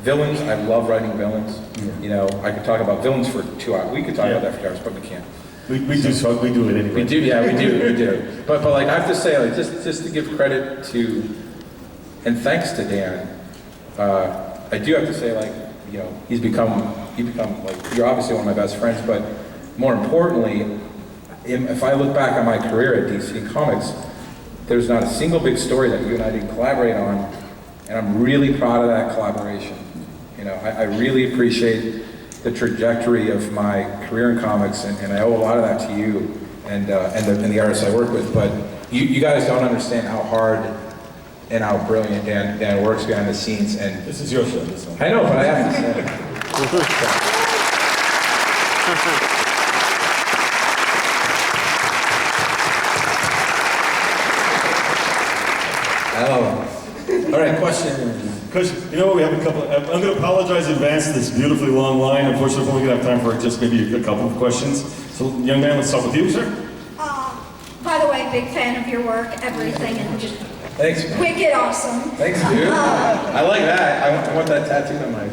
Speaker 2: villains, I love writing villains. You know, I could talk about villains for 2 hours. We could talk about that for 2 hours, but we can't.
Speaker 1: We do it anyway.
Speaker 2: We do, yeah, we do. But like, I have to say, like, just to give credit to, and thanks to Dan, I do have to say, like, you know, you become, like, you're obviously one of my best friends, but more importantly, if I look back on my career at DC Comics, there's not a single big story that you and I didn't collaborate on, and I'm really proud of that collaboration. You know, I really appreciate the trajectory of my career in comics, and I owe a lot of that to you and the artists I work with. But you guys don't understand how hard and how brilliant Dan works behind the scenes. And
Speaker 1: this is your show, this one.
Speaker 2: I know, but I have to say. All right, question.
Speaker 1: You know what, we have a couple, I'm going to apologize in advance for this beautifully long line. Unfortunately, we're only going to have time for just maybe a couple of questions. So, young man, let's start with you, sir.
Speaker 4: By the way, big fan of your work, everything, and just
Speaker 2: thanks, man.
Speaker 4: Wicked awesome.
Speaker 2: Thanks, dude. I like that. I want that tattooed on my...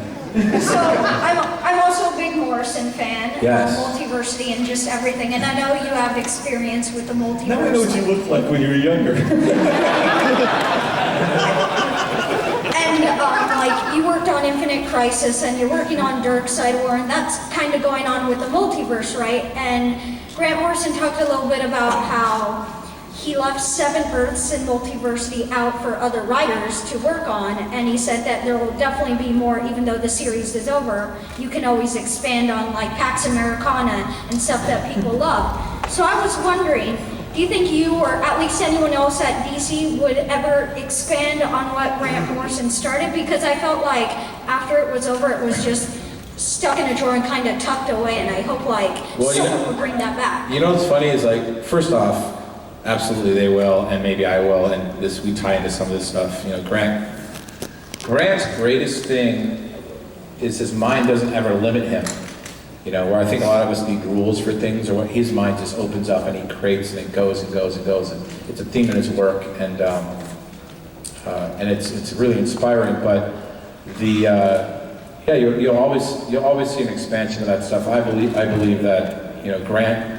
Speaker 4: So, I'm also a big Morrison fan.
Speaker 2: Yes.
Speaker 4: Multiversity and just everything, and I know you have experience with the multiverse.
Speaker 1: Now I know what you looked like when you were younger.
Speaker 4: And like, you worked on Infinite Crisis, and you're working on Darkseid War, and that's kind of going on with the multiverse, right? And Grant Morrison talked a little bit about how he left 7 Earths in Multiversity out for other writers to work on, and he said that there will definitely be more, even though the series is over. You can always expand on like Pax Americana and stuff that people love. So I was wondering, do you think you, or at least anyone else at DC, would ever expand on what Grant Morrison started? Because I felt like after it was over, it was just stuck in a drawer and kind of tucked away, and I hope like someone would bring that back.
Speaker 2: You know what's funny is, like, first off, absolutely they will, and maybe I will, and this, we tie into some of this stuff. You know, Grant's greatest thing is his mind doesn't ever limit him. You know, where I think a lot of us need rules for things, or what his mind just opens up and he creates, and it goes and goes and goes, and it's a theme in his work, and it's really inspiring. But yeah, you'll always see an expansion of that stuff. I believe that, you know, Grant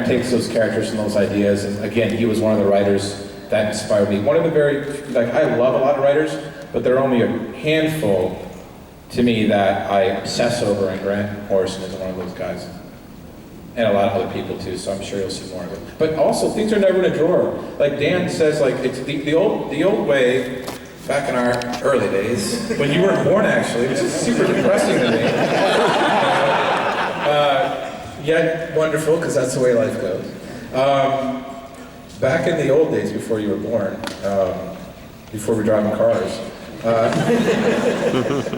Speaker 2: takes those characters and those ideas, and again, he was one of the writers that inspired me. One of the I love a lot of writers, but there are only a handful to me that I obsess over, and Grant Morrison is one of those guys. And a lot of other people too, so I'm sure you'll see more of it. But also, things are never in a drawer. Like Dan says, like, it's the old way, back in our early days, when you weren't born actually, which is super depressing to me. Yet wonderful, because that's the way life goes. Back in the old days, before you were born, before we were driving cars,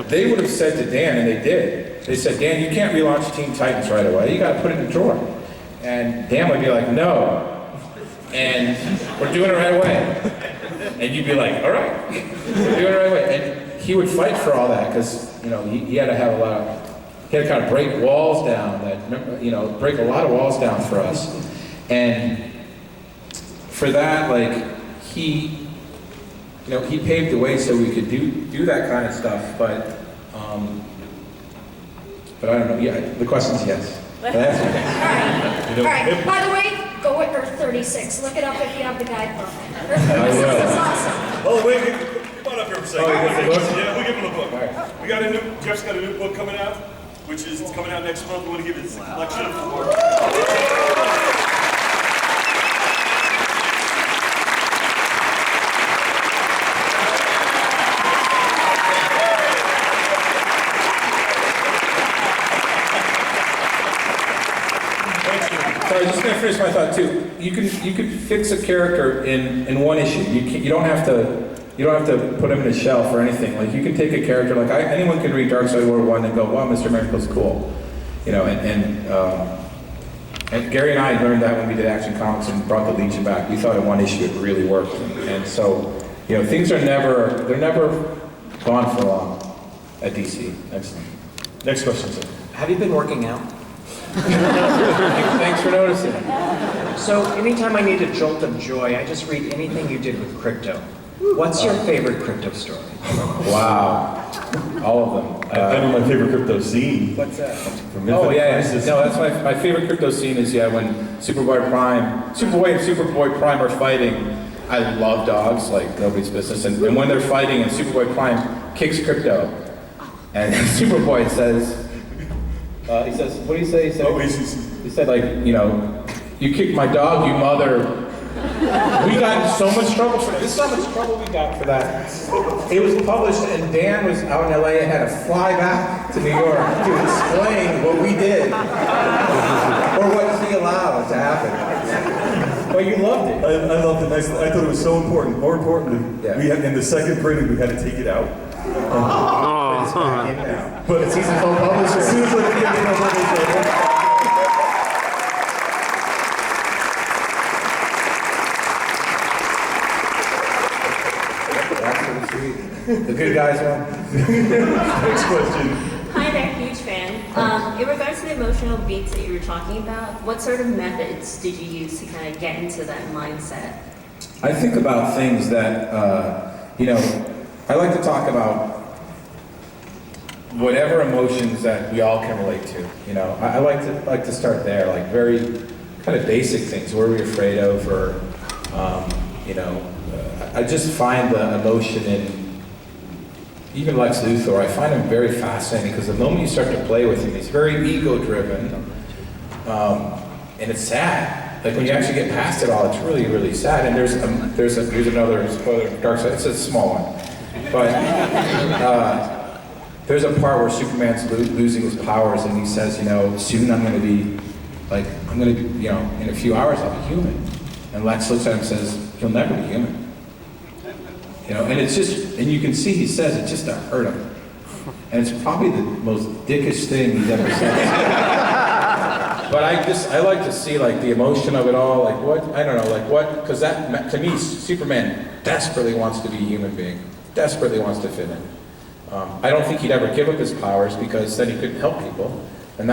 Speaker 2: they would have said to Dan, and they did, they said, Dan, you can't relaunch Teen Titans right away, you got to put it in the drawer. And Dan would be like, no, and we're doing it right away. And you'd be like, all right, we're doing it right away. And he would fight for all that, because, you know, he had to have a lot of, he had to kind of break walls down, that, you know, break a lot of walls down for us. And for that, like, he paved the way so we could do that kind of stuff, but I don't know, yeah, the question's yes.
Speaker 4: All right. By the way, go with Earth 36. Look it up if you have the guidebook. Earth 36 is awesome.
Speaker 1: Oh, wait, come on up here for a second. Yeah, we'll give him a book.
Speaker 2: Right.
Speaker 1: Jeff's got a new book coming out, which is coming out next month. We want to give it a collection of
Speaker 2: So I was just gonna finish my thought too. You can fix a character in one issue. You don't have to put him in a shelf or anything. Like you can take a character like anyone can read Dark Side World 1 and go, wow, Mr. Miracle's cool. You know, and Gary and I learned that when we did Action Comics and brought the Legion back. We thought in one issue it really worked. And so, you know, things are they're never gone for long at DC. Excellent.
Speaker 1: Next question, sir.
Speaker 5: Have you been working out?
Speaker 2: Thanks for noticing.
Speaker 5: So anytime I need a jolt of joy, I just read anything you did with crypto. What's your favorite crypto story?
Speaker 2: Wow. All of them.
Speaker 1: I know my favorite crypto zine.
Speaker 2: What's that?
Speaker 1: From
Speaker 2: Oh,
Speaker 1: Infinite
Speaker 2: yeah.
Speaker 1: Crisis.
Speaker 2: No, that's my favorite crypto scene is, when Superboy and Superboy Prime are fighting. I love dogs like nobody's business. And when they're fighting and Superboy Prime kicks Crypto, and Superboy says, what do you say? He said, like, you kicked my dog, you mother. We got in so much trouble for that. This is how much trouble we got for that. It was published, and Dan was out in LA and had to fly back to New York to explain what we did, or what he allowed to happen. But you loved it.
Speaker 1: I loved it. I thought it was so important. More importantly,
Speaker 5: Yeah.
Speaker 1: we had in the second printing we had to take it out.
Speaker 5: But it's season full publisher.
Speaker 1: As soon as I get it out,
Speaker 2: The good guys one.
Speaker 1: next question.
Speaker 6: Hi there, huge fan. In regards to the emotional beats that you were talking about, what sort of methods did you use to kind of get into that mindset?
Speaker 2: I think about things that, I like to talk about whatever emotions that we all can relate to. I like to start there, like very kind of basic things. What are we afraid of, or I just find the emotion in even Lex Luthor. I find him very fascinating because the moment you start to play with him, he's very ego-driven, and it's sad. Like when you actually get past it all, it's really, really sad. And here's another spoiler, Dark Side. It's a small one, but there's a part where Superman's losing his powers, and he says, soon I'm going to be, in a few hours I'll be human. And Lex looks at him and says, he'll never be human. And it's just, and you can see he says it just to hurt him. And it's probably the most dickish thing he's ever said. But I like to see like the emotion of it all, like because that, to me, Superman desperately wants to be a human being, desperately wants to fit in. I don't think he'd ever give up his powers because then he couldn't help people. And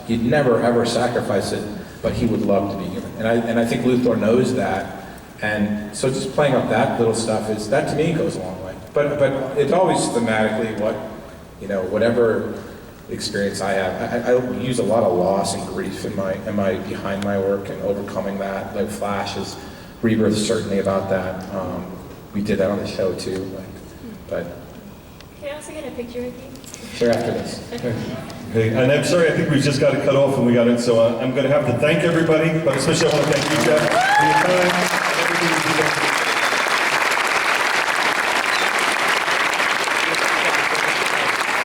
Speaker 2: he'd never ever sacrifice it, but he would love to be human. And I think Luthor knows that. And so just playing up that little stuff that to me goes a long way. But it's always thematically whatever experience I have. I use a lot of loss and grief in my behind my work and overcoming that. Like Flash is Rebirth certainly about that. We did that on the show too. But
Speaker 6: Can I also get a picture with you?
Speaker 2: sure, after this.
Speaker 1: Hey, and I'm sorry, I think we just got to cut off and we got it. So I'm going to have to thank everybody, but especially I want to thank you, Geoff.